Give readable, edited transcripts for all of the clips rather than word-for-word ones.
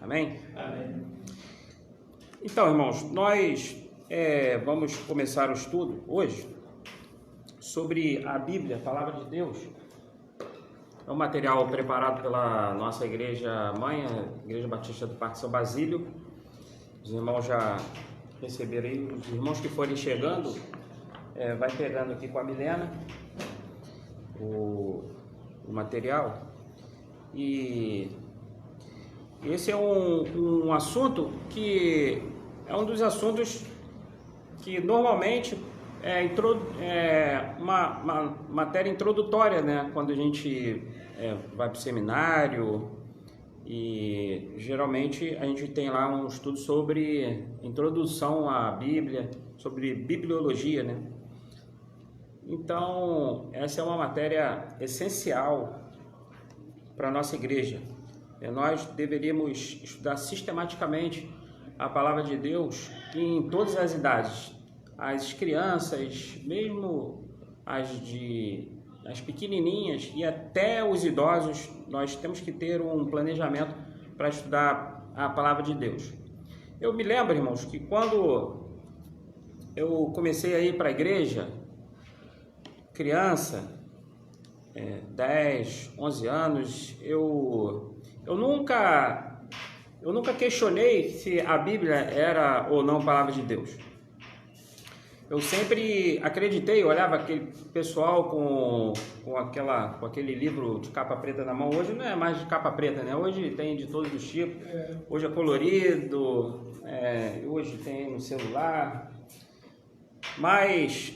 Amém? Amém. Então, irmãos, nós vamos começar o estudo hoje sobre a Bíblia, a Palavra de Deus. É um material preparado pela nossa igreja mãe, a Igreja Batista do Parque São Basílio. Os irmãos já receberam aí, os irmãos que forem chegando, vai pegando aqui com a Milena o material. E esse é um assunto que é um dos assuntos que normalmente é uma matéria introdutória, né? Quando a gente vai para o seminário, e geralmente a gente tem lá um estudo sobre introdução à Bíblia, sobre bibliologia, né? Então, essa é uma matéria essencial para a nossa igreja. Nós deveríamos estudar sistematicamente a Palavra de Deus em todas as idades. As crianças, mesmo as pequenininhas e até os idosos, nós temos que ter um planejamento para estudar a Palavra de Deus. Eu me lembro, irmãos, que quando eu comecei a ir para a igreja, criança, 10, 11 anos, eu nunca questionei se a Bíblia era ou não a Palavra de Deus. Eu sempre acreditei, olhava aquele pessoal com aquele livro de capa preta na mão. Hoje não é mais de capa preta, né? Hoje tem de todos os tipos. Hoje é colorido, hoje tem no celular. Mas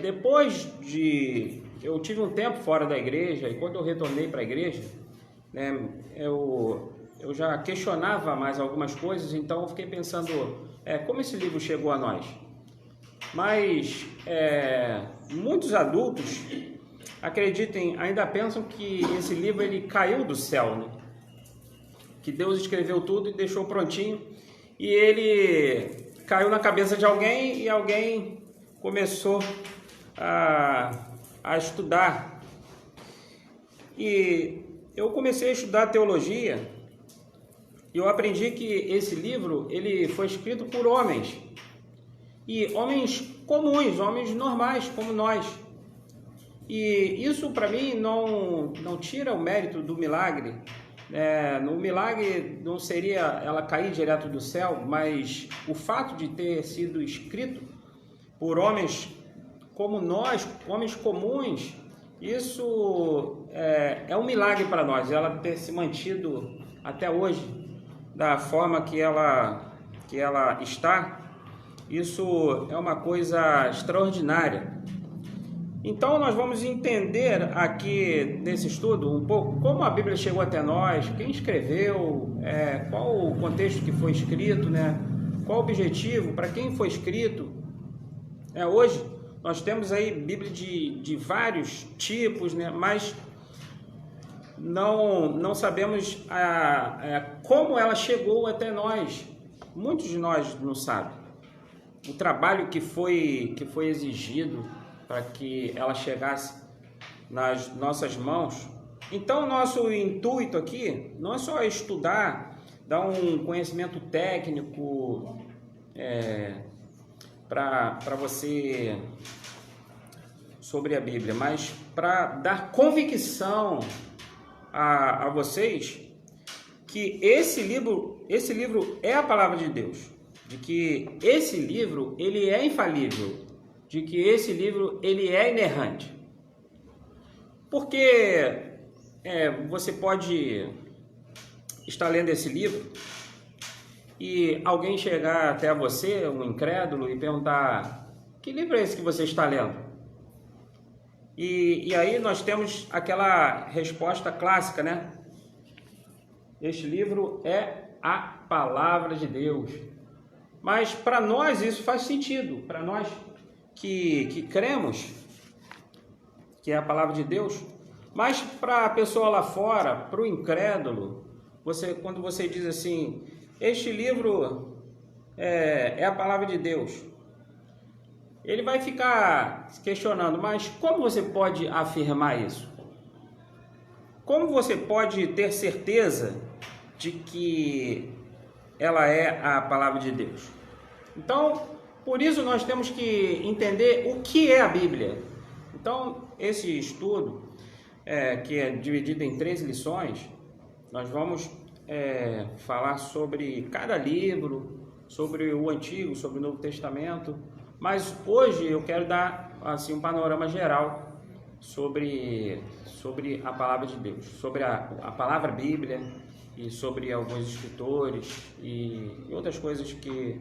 depois de... Eu tive um tempo fora da igreja, e quando eu retornei para a igreja, né, eu já questionava mais algumas coisas. Então eu fiquei pensando, como esse livro chegou a nós? Mas muitos adultos acreditem, ainda pensam que esse livro ele caiu do céu, né? Que Deus escreveu tudo e deixou prontinho, e ele caiu na cabeça de alguém e alguém começou a estudar. E eu comecei a estudar teologia e eu aprendi que esse livro ele foi escrito por homens. E homens comuns, homens normais como nós. E isso para mim não tira o mérito do milagre. No milagre não seria ela cair direto do céu, mas o fato de ter sido escrito por homens como nós, homens comuns, isso é um milagre para nós, ela ter se mantido até hoje da forma que ela está. Isso é uma coisa extraordinária. Então nós vamos entender aqui nesse estudo um pouco como a Bíblia chegou até nós, quem escreveu, qual o contexto que foi escrito, né? Qual o objetivo, para quem foi escrito. Hoje nós temos aí Bíblia de vários tipos, né? Mas não sabemos como ela chegou até nós. Muitos de nós não sabem o trabalho que foi exigido para que ela chegasse nas nossas mãos. Então, nosso intuito aqui não é só estudar, dar um conhecimento técnico para você sobre a Bíblia, mas para dar convicção a vocês que esse livro é a Palavra de Deus, de que esse livro ele é infalível, de que esse livro ele é inerrante. Porque você pode estar lendo esse livro e alguém chegar até você, um incrédulo, e perguntar: que livro é esse que você está lendo? E aí nós temos aquela resposta clássica, né? Este livro é a Palavra de Deus. Mas para nós isso faz sentido, para nós que cremos que é a Palavra de Deus. Mas para a pessoa lá fora, para o incrédulo, quando você diz assim, este livro é a Palavra de Deus, ele vai ficar se questionando, mas como você pode afirmar isso? Como você pode ter certeza de que ela é a palavra de Deus. Então, por isso nós temos que entender o que é a Bíblia. Então, esse estudo, que é dividido em 3 lições, nós vamos falar sobre cada livro, sobre o Antigo, sobre o Novo Testamento, mas hoje eu quero dar assim, um panorama geral sobre a palavra de Deus, sobre a palavra Bíblia e sobre alguns escritores e outras coisas que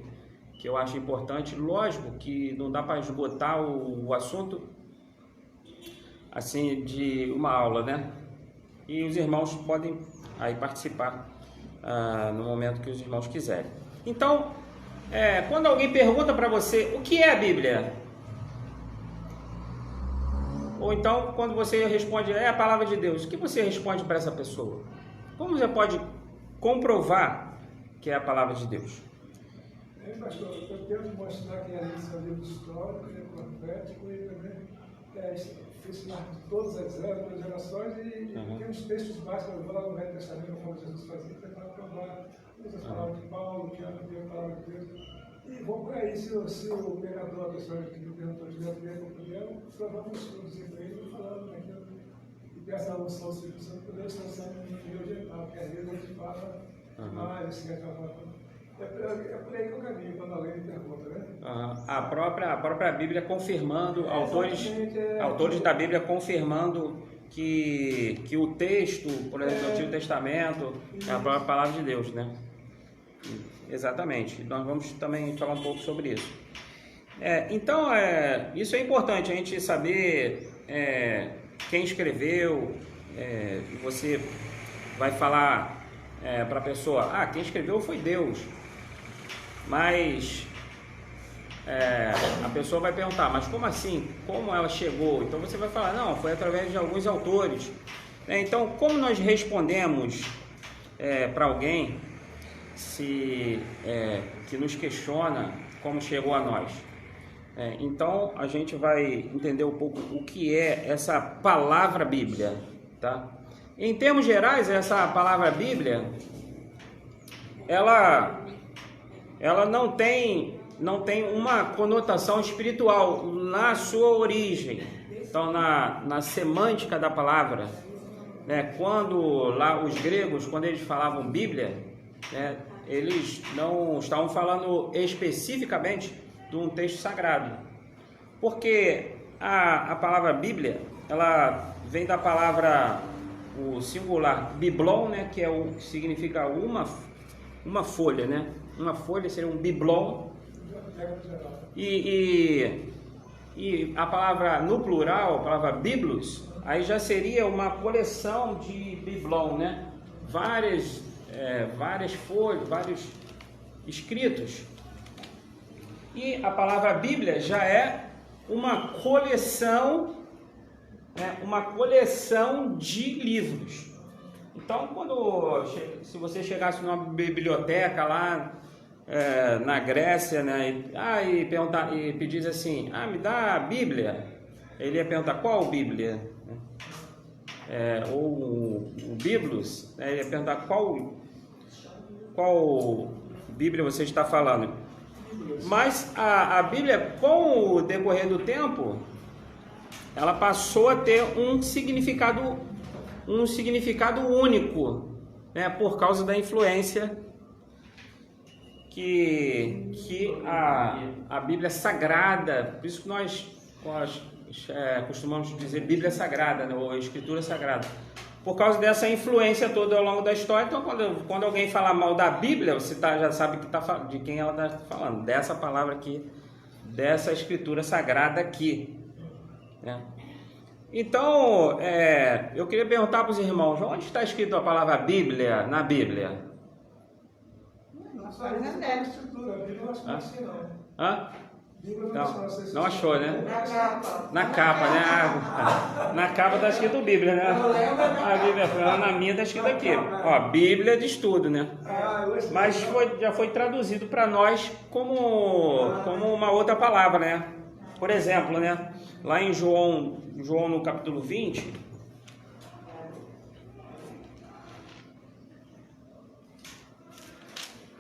eu acho importante. Lógico que não dá para esgotar o assunto assim de uma aula, né? E os irmãos podem aí participar no momento que os irmãos quiserem. Então, quando alguém pergunta para você o que é a Bíblia, ou então quando você responde é a palavra de Deus, o que você responde para essa pessoa? Como você pode comprovar que é a palavra de Deus? Pastor, eu tento mostrar que a gente é um livro histórico, profético e também fez parte de todas as gerações e tem uns textos básicos, eu vou lá no Velho Testamento, quando Jesus fazia, tentar provar as palavras de Paulo, que era a palavra de Deus. E vou por aí, se o pregador, a pessoa que me perguntou direto dele, não puder, provamos todos em meio, falando naquilo, e peço a unção do Espírito Santo, poder estar sendo em meu geral, porque às vezes a gente fala mais, assim, é por aí que eu caminho quando alguém me pergunta, né? A própria Bíblia confirmando, autores da Bíblia confirmando que o texto, por exemplo, do Antigo Testamento, é a própria palavra de Deus, né? Exatamente. Nós vamos também falar um pouco sobre isso. Então, isso é importante, a gente saber quem escreveu. Você vai falar para a pessoa, quem escreveu foi Deus. Mas a pessoa vai perguntar, mas como assim? Como ela chegou? Então você vai falar, não, foi através de alguns autores. Então, como nós respondemos para alguém que nos questiona como chegou a nós? Então, a gente vai entender um pouco o que é essa palavra Bíblia, tá? Em termos gerais, essa palavra Bíblia, ela não tem uma conotação espiritual na sua origem. Então, na semântica da palavra, quando lá os gregos, quando eles falavam Bíblia, eles não estavam falando especificamente de um texto sagrado, porque a palavra Bíblia, ela vem da palavra, o singular, biblon, que significa uma folha, né? Uma folha seria um biblon, e a palavra no plural, a palavra biblos, aí já seria uma coleção de biblon, né? Várias folhas, vários escritos. E a palavra Bíblia já é uma coleção de livros. Então, se você chegasse numa biblioteca lá na Grécia, né, e pedisse assim, me dá a Bíblia, ele ia perguntar qual Bíblia, ou o Biblos, ele ia perguntar qual Bíblia você está falando. Mas a Bíblia, com o decorrer do tempo, ela passou a ter um significado único, né, por causa da influência que a Bíblia Sagrada, por isso que nós costumamos dizer Bíblia Sagrada, né, ou Escritura Sagrada, por causa dessa influência toda ao longo da história. Então, quando alguém fala mal da Bíblia, você já sabe de quem ela está falando, dessa palavra aqui, dessa Escritura Sagrada aqui, né? Então, eu queria perguntar para os irmãos, onde está escrito a palavra Bíblia na Bíblia? Não achou, né? Na capa, né? Na capa está escrito Bíblia, né? A Bíblia, na minha está escrito aqui, Bíblia de estudo, né? Mas já foi traduzido para nós como uma outra palavra, né? Por exemplo, né? Lá em João no capítulo 20,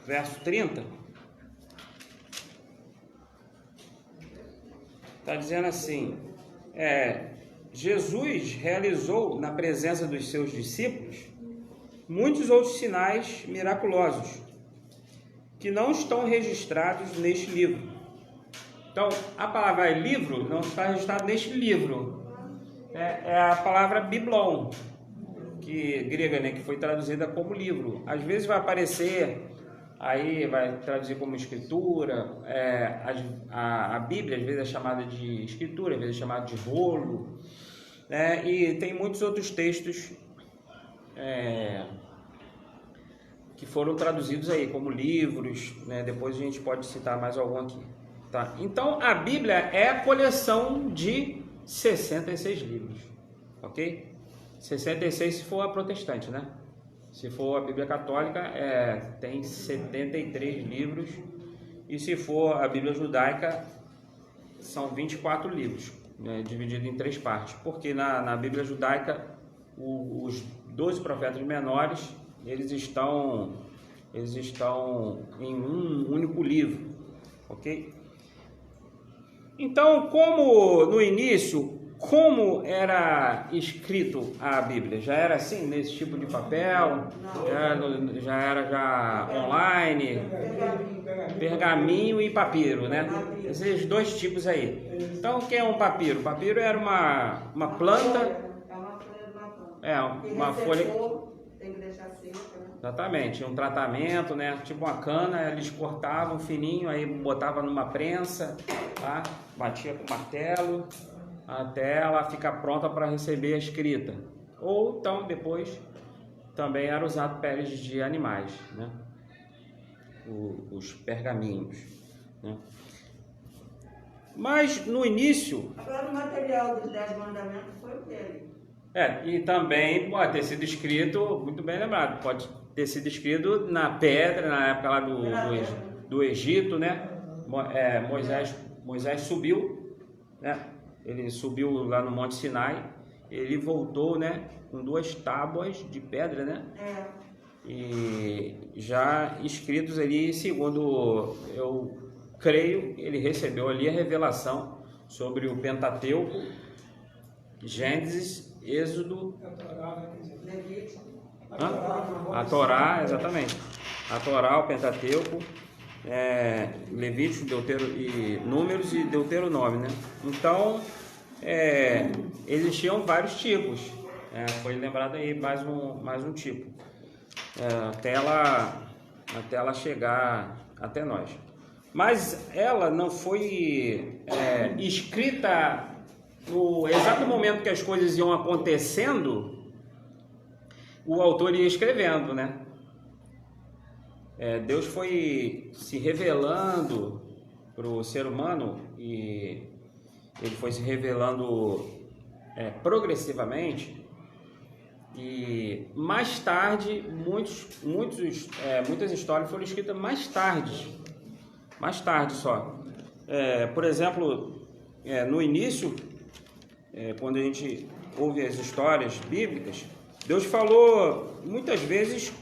verso 30, está dizendo assim, Jesus realizou na presença dos seus discípulos muitos outros sinais miraculosos que não estão registrados neste livro. Então, a palavra livro não está registrada neste livro. É a palavra biblon, grega, né, que foi traduzida como livro. Às vezes vai aparecer, aí vai traduzir como escritura. A Bíblia às vezes é chamada de escritura, às vezes é chamada de rolo. E tem muitos outros textos que foram traduzidos aí como livros, né? Depois a gente pode citar mais algum aqui, tá? Então a Bíblia é a coleção de 66 livros, ok? 66 se for a protestante, né? Se for a Bíblia católica, tem 73 livros, e se for a Bíblia judaica, são 24 livros, né? Dividido em 3 partes, porque na Bíblia judaica os 12 profetas menores, eles estão em um único livro, ok? Então, como no início, como era escrito a Bíblia? Já era assim, nesse tipo de papel? Já era online? Pergaminho e papiro, né? Esses 2 tipos aí. Então, o que é um papiro? O papiro era uma planta. Uma folha. Tem que deixar seca, né? Exatamente, um tratamento, né? Tipo uma cana, eles cortavam fininho, aí botava numa prensa, tá? Batia com martelo, até ela ficar pronta para receber a escrita. Ou então depois também era usado peles de animais, né? Os pergaminhos, né? Mas no início... Agora o material dos 10 mandamentos foi o dele. E também pode ter sido escrito, muito bem lembrado, pode ter sido escrito na pedra, na época lá do Egito, né? Moisés subiu, né? Ele subiu lá no Monte Sinai, ele voltou, né? Com 2 tábuas de pedra, né? E já escritos ali, segundo eu creio, ele recebeu ali a revelação sobre o Pentateuco, Gênesis, Êxodo, a Torá, exatamente, a Torá, o Pentateuco, Levítico, Números e Deuteronômio, né? Então, existiam vários tipos, foi lembrado aí mais um tipo, até ela chegar até nós. Mas ela não foi escrita no exato momento que as coisas iam acontecendo, o autor ia escrevendo, né? Deus foi se revelando para o ser humano, e ele foi se revelando progressivamente, e mais tarde muitas histórias foram escritas mais tarde só. Por exemplo, no início, quando a gente ouve as histórias bíblicas, Deus falou muitas vezes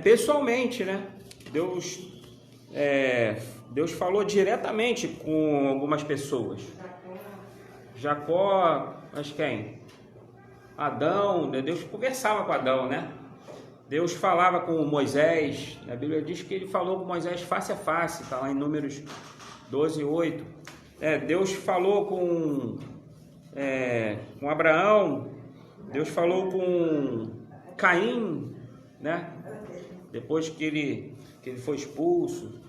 pessoalmente, né? Deus falou diretamente com algumas pessoas. Jacó, mas quem? Adão, né? Deus conversava com Adão, né? Deus falava com Moisés. A Bíblia diz que ele falou com Moisés face a face, está lá em Números 12:8. Deus falou com Abraão. Deus falou com Caim, né? Depois que ele foi expulso,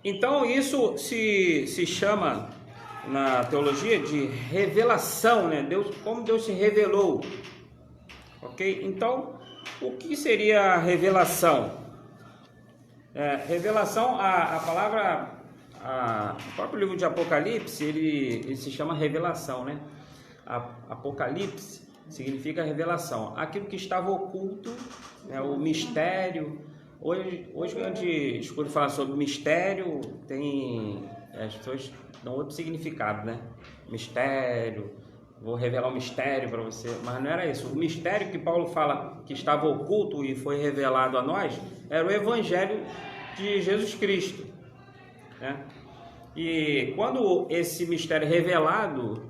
então isso se chama na teologia de revelação, né? Como Deus se revelou, ok? Então, o que seria a revelação? Revelação, a palavra, o próprio livro de Apocalipse, ele se chama revelação, né? Apocalipse significa revelação, aquilo que estava oculto, né? O mistério. Hoje quando a gente escuta falar sobre mistério, as pessoas dão outro significado, né? Mistério, vou revelar um mistério para você, mas não era isso. O mistério que Paulo fala que estava oculto e foi revelado a nós era o Evangelho de Jesus Cristo, né? E quando esse mistério é revelado,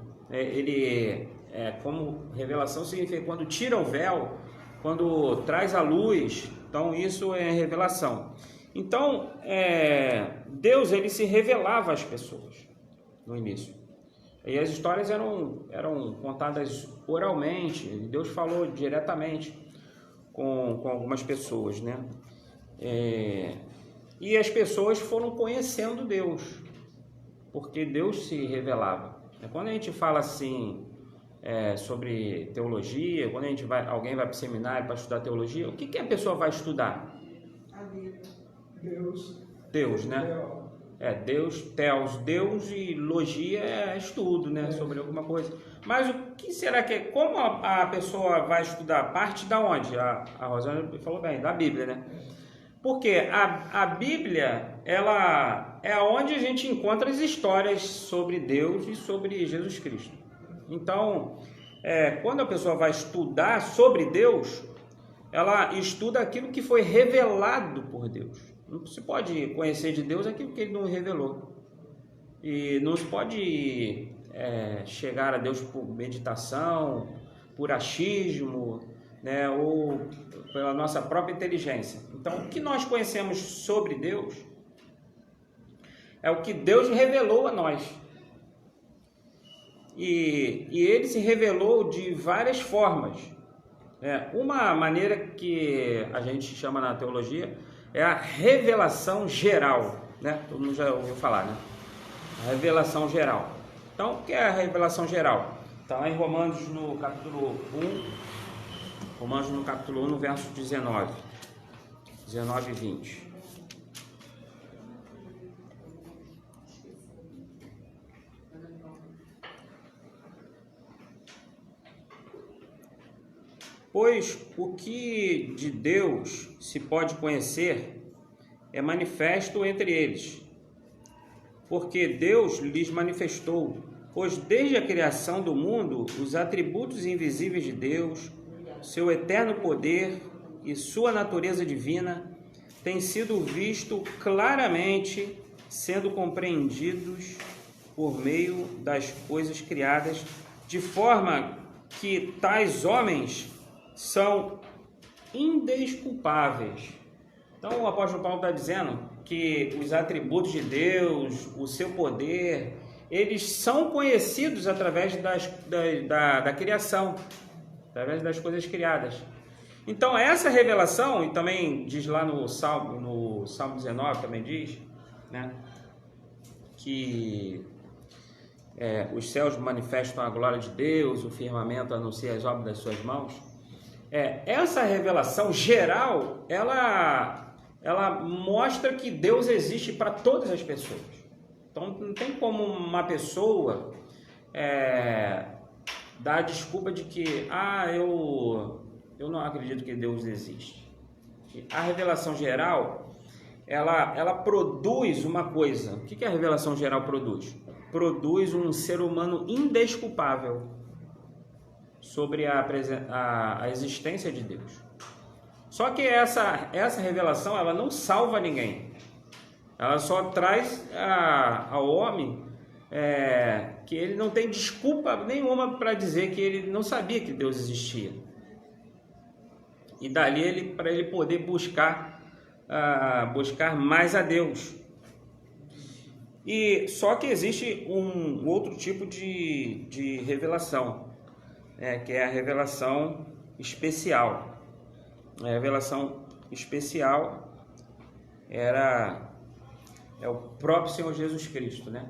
como revelação significa quando tira o véu, quando traz a luz, então isso é revelação. Então, Deus ele se revelava às pessoas no início. E as histórias eram contadas oralmente, Deus falou diretamente com algumas pessoas, né? E as pessoas foram conhecendo Deus, porque Deus se revelava. Quando a gente fala assim sobre teologia, quando alguém vai para o seminário para estudar teologia, o que a pessoa vai estudar? A Bíblia. Deus, né? Deus, teos, Deus, e logia é estudo, né? Sobre alguma coisa. Mas o que será que como a pessoa vai estudar? Parte da onde? A Rosana falou bem, da Bíblia, né? Porque a Bíblia, ela é onde a gente encontra as histórias sobre Deus e sobre Jesus Cristo. Então, quando a pessoa vai estudar sobre Deus, ela estuda aquilo que foi revelado por Deus. Não se pode conhecer de Deus aquilo que Ele não revelou. E não se pode chegar a Deus por meditação, por achismo, né, ou pela nossa própria inteligência. Então, o que nós conhecemos sobre Deus é o que Deus revelou a nós. E Ele se revelou de várias formas. Uma maneira que a gente chama na teologia é a revelação geral, né? Todo mundo já ouviu falar, né? A revelação geral. Então, o que é a revelação geral? Está lá em Romanos no capítulo 1, no verso 19 e 20. Pois o que de Deus se pode conhecer é manifesto entre eles, porque Deus lhes manifestou, pois desde a criação do mundo, os atributos invisíveis de Deus, seu eterno poder e sua natureza divina têm sido vistos claramente, sendo compreendidos por meio das coisas criadas, de forma que tais homens são indesculpáveis. Então o apóstolo Paulo está dizendo que os atributos de Deus, o seu poder, eles são conhecidos através da criação, através das coisas criadas. Então essa revelação, e também diz lá no Salmo 19, também diz, né, que os céus manifestam a glória de Deus, o firmamento anuncia as obras das suas mãos. Essa revelação geral, ela mostra que Deus existe para todas as pessoas. Então não tem como uma pessoa dar a desculpa de que eu não acredito que Deus existe. A revelação geral, ela produz uma coisa. O que a revelação geral produz? Produz um ser humano indesculpável sobre a existência de Deus. Só que essa revelação, ela não salva ninguém. Ela só traz ao homem que ele não tem desculpa nenhuma para dizer que ele não sabia que Deus existia. E dali para ele poder buscar mais a Deus. E só que existe um outro tipo de revelação, que é a revelação especial. A revelação especial é o próprio Senhor Jesus Cristo, né?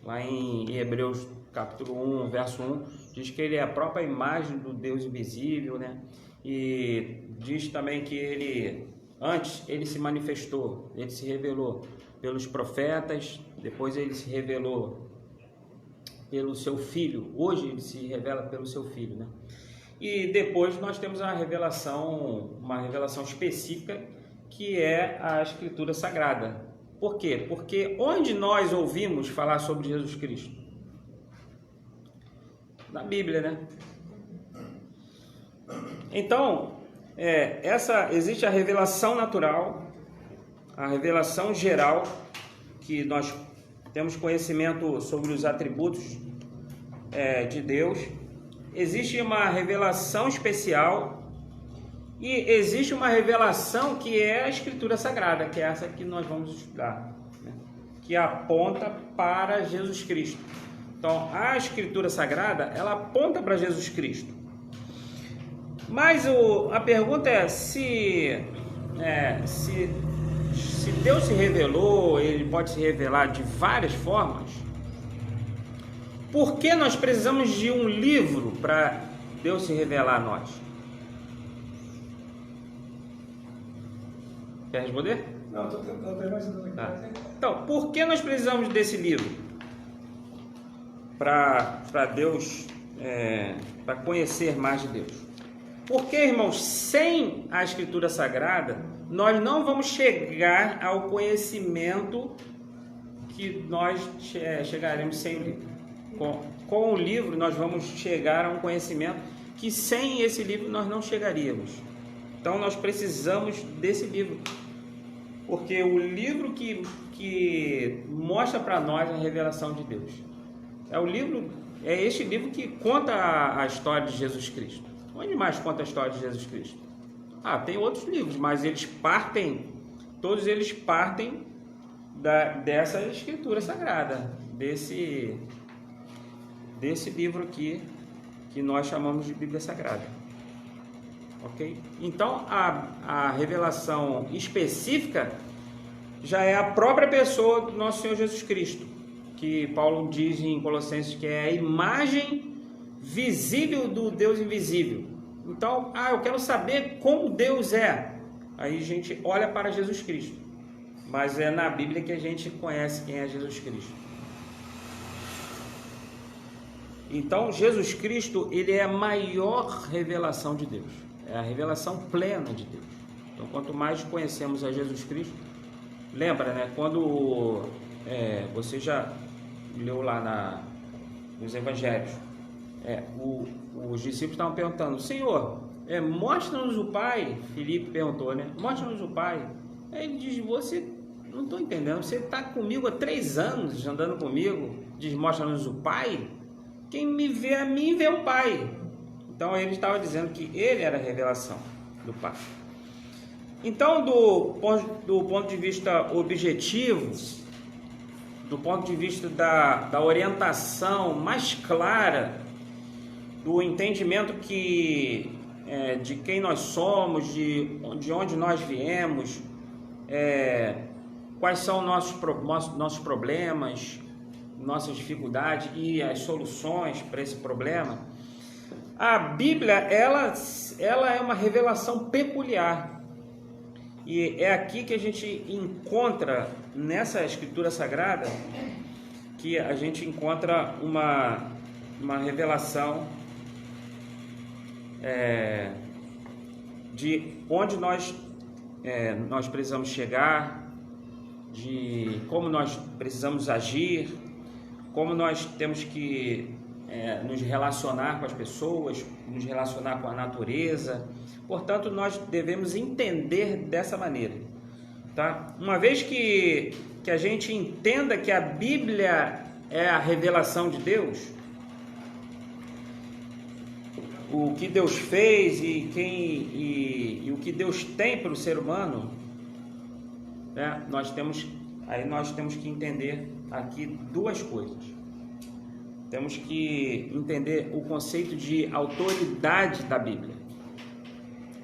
Lá em Hebreus capítulo 1, verso 1, diz que Ele é a própria imagem do Deus invisível, né? E diz também que antes Ele se manifestou, Ele se revelou pelos profetas, depois Ele se revelou pelo seu Filho, hoje Ele se revela pelo seu Filho, né? E depois nós temos uma revelação específica, que é a Escritura Sagrada. Por quê? Porque onde nós ouvimos falar sobre Jesus Cristo? da Bíblia, né? Então, existe a revelação natural, a revelação geral, que nós temos conhecimento sobre os atributos de Deus. Existe uma revelação especial e existe uma revelação que é a Escritura Sagrada, que é essa que nós vamos estudar, né? Que aponta para Jesus Cristo. Então, a Escritura Sagrada, ela aponta para Jesus Cristo. Mas a pergunta é se Deus se revelou, Ele pode se revelar de várias formas. Por que nós precisamos de um livro para Deus se revelar a nós? Quer responder? Não, estou imaginando aqui. Tá. Então, por que nós precisamos desse livro? Para Deus, para conhecer mais de Deus. Porque, irmãos, sem a Escritura Sagrada, nós não vamos chegar ao conhecimento que nós chegaremos sem o livro. Com o livro, nós vamos chegar a um conhecimento que sem esse livro nós não chegaríamos. Então, nós precisamos desse livro. Porque o livro que mostra para nós a revelação de Deus. É este livro que conta a história de Jesus Cristo. Onde mais conta a história de Jesus Cristo? Tem outros livros, mas todos eles partem dessa Escritura Sagrada, desse livro aqui, que nós chamamos de Bíblia Sagrada. Ok? Então, a revelação específica já é a própria pessoa do nosso Senhor Jesus Cristo, que Paulo diz em Colossenses que é a imagem visível do Deus invisível. Então, eu quero saber como Deus é. Aí a gente olha para Jesus Cristo. Mas é na Bíblia que a gente conhece quem é Jesus Cristo. Então, Jesus Cristo, ele é a maior revelação de Deus. É a revelação plena de Deus. Então, quanto mais conhecemos a Jesus Cristo, lembra, né? Quando você já leu lá nos Evangelhos, os discípulos estavam perguntando: Senhor, mostra-nos o Pai. Filipe perguntou, né? Mostra-nos o Pai. Aí ele diz: você, não estou entendendo, você está comigo há 3 anos, andando comigo, diz: mostra-nos o Pai. Quem me vê a mim, vê o Pai. Então ele estava dizendo que ele era a revelação do Pai. Então, do ponto de vista objetivo, do ponto de vista da orientação mais clara, do entendimento de quem nós somos, de onde nós viemos, quais são nossos problemas, nossas dificuldades e as soluções para esse problema, a Bíblia ela é uma revelação peculiar. E é aqui que a gente encontra, nessa Escritura Sagrada, que a gente encontra uma revelação de onde nós precisamos chegar, de como nós precisamos agir, como nós temos que nos relacionar com as pessoas, nos relacionar com a natureza. Portanto, nós devemos entender dessa maneira, tá? Uma vez que a gente entenda que a Bíblia é a revelação de Deus, o que Deus fez e o que Deus tem para o ser humano, né? Nós temos que entender aqui 2 coisas. Temos que entender o conceito de autoridade da Bíblia.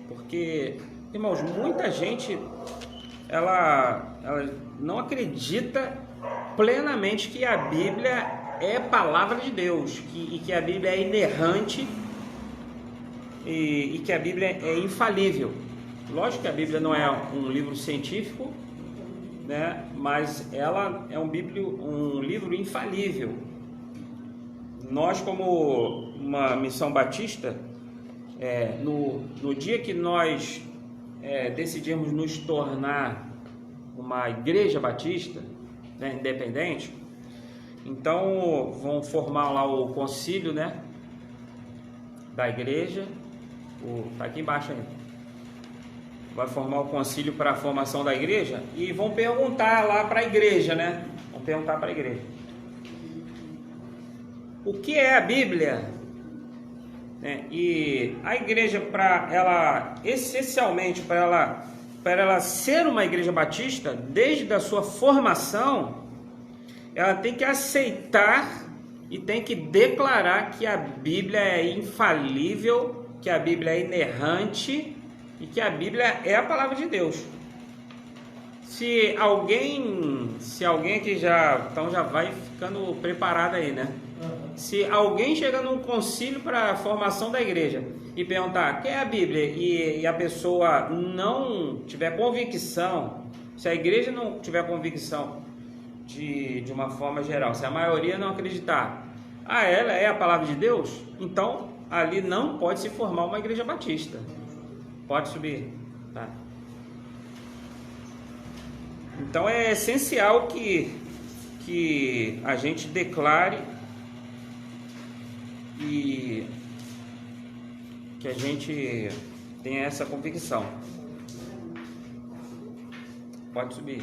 Porque, irmãos, muita gente ela não acredita plenamente que a Bíblia é palavra de Deus, e que a Bíblia é inerrante e que a Bíblia é infalível. Lógico que a Bíblia não é um livro científico, né? Mas ela é um livro infalível. Nós, como uma missão batista, no dia que nós decidimos nos tornar uma igreja batista, né, independente, então vão formar lá o concílio, né, da igreja, tá aqui embaixo ainda, vai formar o concílio para a formação da igreja, e vão perguntar lá para a igreja, né? Vão perguntar para a igreja: o que é a Bíblia? E a igreja, para ela, essencialmente, para ela ser uma igreja batista, desde a sua formação, ela tem que aceitar e tem que declarar que a Bíblia é infalível, que a Bíblia é inerrante e que a Bíblia é a palavra de Deus. Se alguém aqui já vai ficando preparado aí, né? Se alguém chega num concílio para a formação da igreja e perguntar quem é a Bíblia, e a pessoa não tiver convicção, se a igreja não tiver convicção de uma forma geral, se a maioria não acreditar, ela é a palavra de Deus, então ali não pode se formar uma igreja batista. Pode subir, tá? Então é essencial que a gente declare e que a gente tenha essa convicção. Pode subir.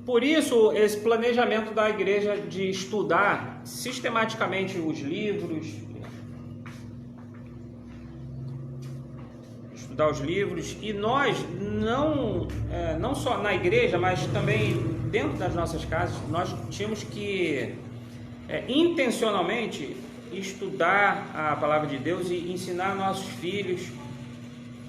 Por isso, esse planejamento da igreja de estudar sistematicamente os livros, e nós não só na igreja, mas também dentro das nossas casas, nós tínhamos que intencionalmente estudar a palavra de Deus e ensinar nossos filhos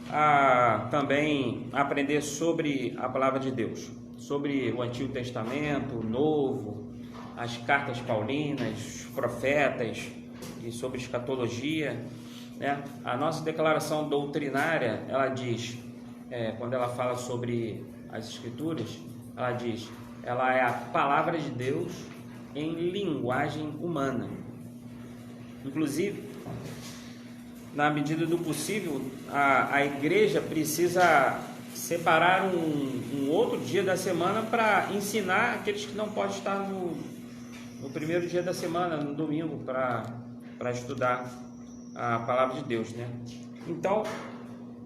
a também aprender sobre a palavra de Deus, sobre o Antigo Testamento, o Novo, as cartas paulinas, os profetas, e sobre escatologia, né? A nossa declaração doutrinária, ela diz, quando ela fala sobre as Escrituras, ela diz, ela é a palavra de Deus em linguagem humana. Inclusive, na medida do possível, a igreja precisa separar um outro dia da semana para ensinar aqueles que não podem estar no primeiro dia da semana, no domingo, para estudar a palavra de Deus, né? Então,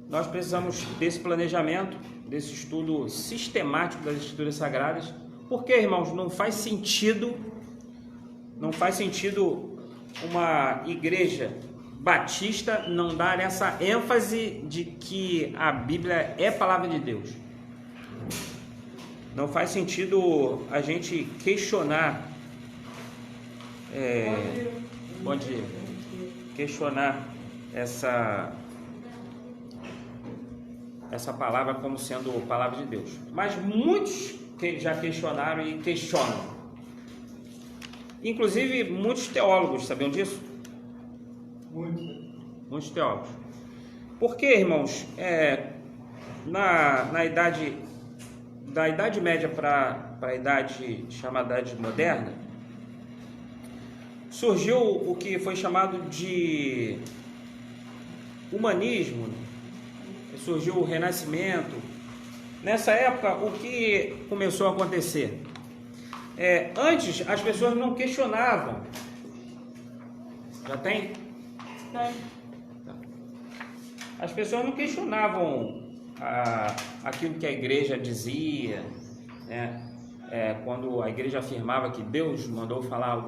nós precisamos desse planejamento, desse estudo sistemático das Escrituras Sagradas, porque, irmãos, não faz sentido uma igreja batista não dar essa ênfase de que a Bíblia é a palavra de Deus. Não faz sentido a gente questionar, bom dia, questionar essa palavra como sendo palavra de Deus. Mas muitos que já questionaram e questionam, inclusive muitos teólogos, sabiam disso? Muitos teólogos. Porque, irmãos, da Idade Média para a idade chamada Idade Moderna, surgiu o que foi chamado de humanismo, surgiu o Renascimento. Nessa época, o que começou a acontecer? Antes, as pessoas não questionavam. Já tem? As pessoas não questionavam aquilo que a igreja dizia, né? Quando a igreja afirmava que Deus mandou falar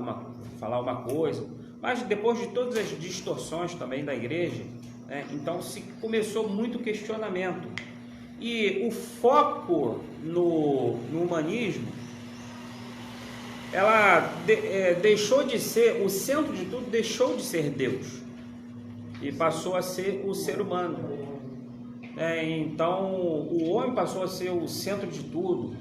uma coisa, mas depois de todas as distorções também da igreja, né? Então se começou muito questionamento, e o foco no humanismo, ela deixou de ser o centro de tudo, deixou de ser Deus e passou a ser o ser humano. Então o homem passou a ser o centro de tudo.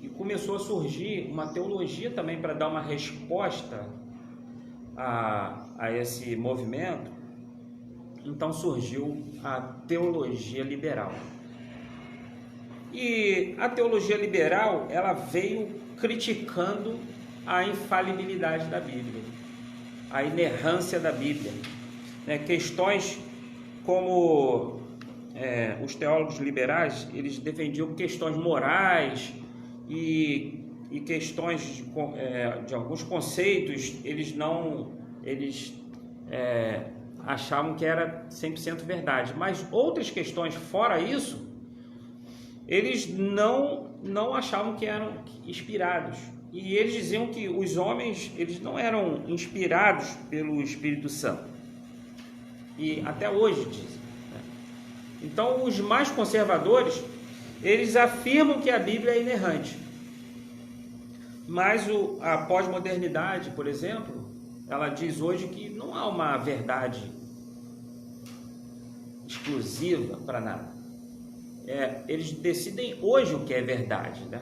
E começou a surgir uma teologia também para dar uma resposta a esse movimento. Então surgiu a teologia liberal. E a teologia liberal, ela veio criticando a infalibilidade da Bíblia, a inerrância da Bíblia, né? Questões como os teólogos liberais, eles defendiam questões morais e e questões de alguns conceitos, eles achavam que era 100% verdade, mas outras questões fora isso, eles não achavam que eram inspirados. E eles diziam que os homens, eles não eram inspirados pelo Espírito Santo. E até hoje dizem. Né? Então, os mais conservadores, eles afirmam que a Bíblia é inerrante. Mas a pós-modernidade, por exemplo, ela diz hoje que não há uma verdade exclusiva para nada. Eles decidem hoje o que é verdade, né?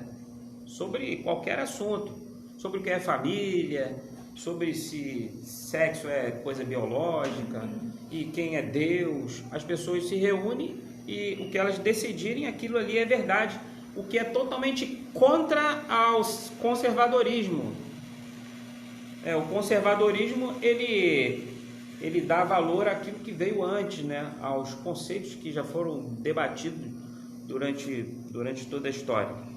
Sobre qualquer assunto, sobre o que é família, sobre se sexo é coisa biológica e quem é Deus. As pessoas se reúnem e o que elas decidirem, aquilo ali é verdade, o que é totalmente contra ao conservadorismo. O conservadorismo, ele dá valor àquilo que veio antes, né? Aos conceitos que já foram debatidos durante toda a história.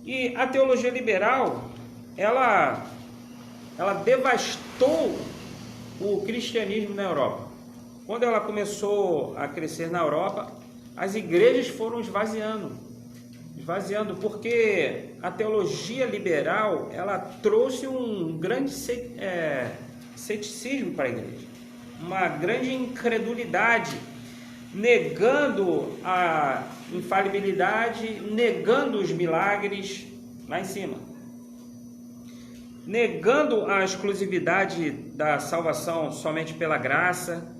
E a teologia liberal, ela devastou o cristianismo na Europa. Quando ela começou a crescer na Europa, as igrejas foram esvaziando, porque a teologia liberal, ela trouxe um grande ceticismo para a igreja, uma grande incredulidade, negando a infalibilidade, negando os milagres lá em cima, negando a exclusividade da salvação somente pela graça.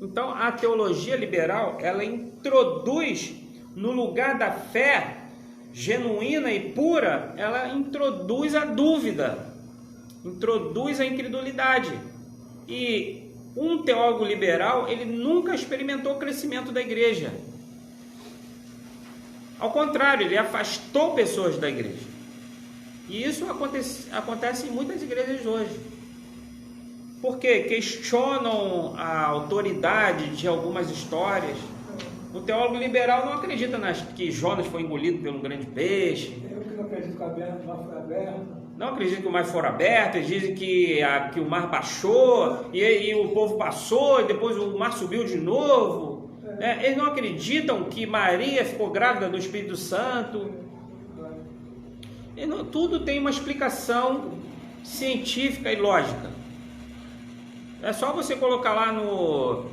Então, a teologia liberal, ela introduz no lugar da fé genuína e pura, ela introduz a dúvida, introduz a incredulidade. E um teólogo liberal, ele nunca experimentou o crescimento da igreja. Ao contrário, ele afastou pessoas da igreja. E isso acontece em muitas igrejas hoje. Porque questionam a autoridade de algumas histórias. O teólogo liberal não acredita que Jonas foi engolido por um grande peixe. Eu que não acredito que o mar foi aberto. Não acredito que o mar for aberto. Eles dizem que o mar baixou e o povo passou e depois o mar subiu de novo. Eles não acreditam que Maria ficou grávida do Espírito Santo. Tudo tem uma explicação científica e lógica. É só você colocar lá no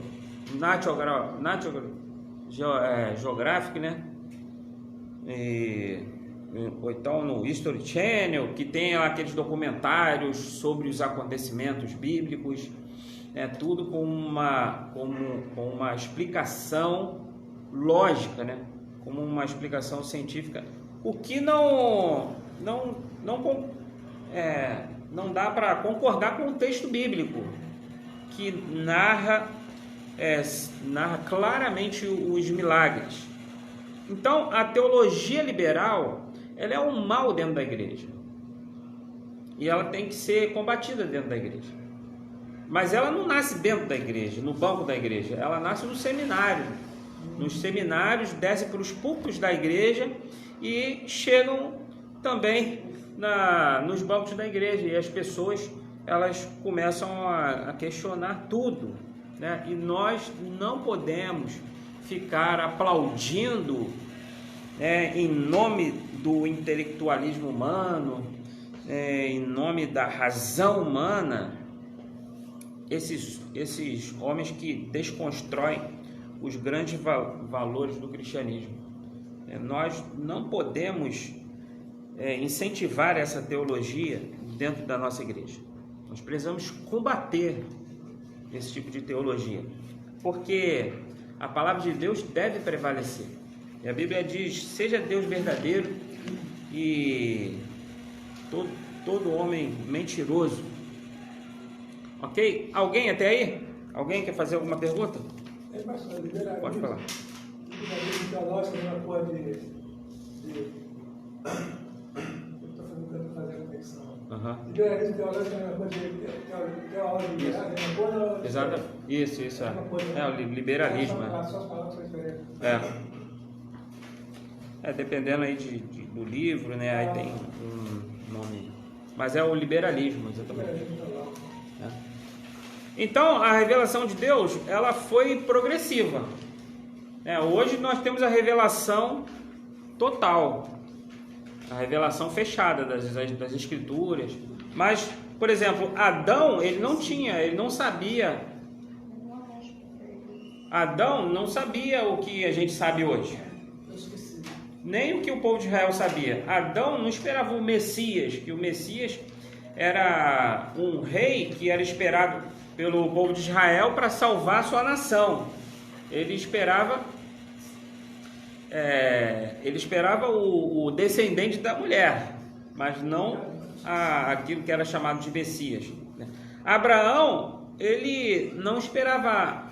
National Geographic, né? Ou então no History Channel, que tem lá aqueles documentários sobre os acontecimentos bíblicos, tudo com uma explicação lógica, né? Como uma explicação científica, o que não dá para concordar com o texto bíblico, que narra claramente os milagres. Então, a teologia liberal, ela é um mal dentro da igreja. E ela tem que ser combatida dentro da igreja. Mas ela não nasce dentro da igreja, no banco da igreja. Ela nasce no seminário. Nos seminários, desce para os púlpitos da igreja e chegam também nos bancos da igreja. E as pessoas, elas começam a questionar tudo, né? E nós não podemos ficar aplaudindo, em nome do intelectualismo humano, em nome da razão humana, esses homens que desconstroem os grandes valores do cristianismo. Nós não podemos incentivar essa teologia dentro da nossa igreja. Nós precisamos combater esse tipo de teologia, porque a palavra de Deus deve prevalecer. E a Bíblia diz: seja Deus verdadeiro e todo homem mentiroso. Ok? Alguém até aí? Alguém quer fazer alguma pergunta? Pode falar. Liberalismo teológico é uma coisa de... Eu estou fazendo conexão. Liberalismo teológico é uma coisa de teologia, é uma coisa... Exato. Isso. É o liberalismo. Suas palavras são diferentes. Dependendo aí do livro, né? Aí tem um nome. Mas é o liberalismo, exatamente. Então, a revelação de Deus, ela foi progressiva. Hoje nós temos a revelação total, a revelação fechada das Escrituras. Mas, por exemplo, Adão, ele não sabia. Adão não sabia o que a gente sabe hoje. Nem o que o povo de Israel sabia. Adão não esperava o Messias, que o Messias era um rei que era esperado pelo povo de Israel para salvar a sua nação. Ele esperava o descendente da mulher, mas não aquilo que era chamado de Messias. Abraão, ele não esperava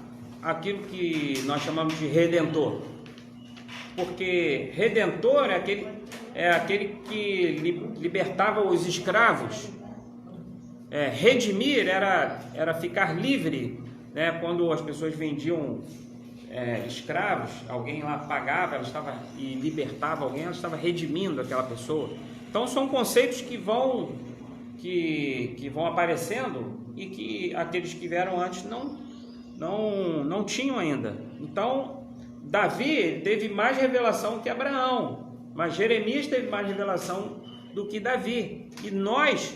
aquilo que nós chamamos de redentor, porque redentor é aquele que libertava os escravos. Redimir era ficar livre, né? Quando as pessoas vendiam escravos, alguém lá pagava, e libertava alguém, ela estava redimindo aquela pessoa. Então são conceitos que vão aparecendo e que aqueles que vieram antes não tinham ainda. Então Davi teve mais revelação que Abraão, mas Jeremias teve mais revelação do que Davi, e nós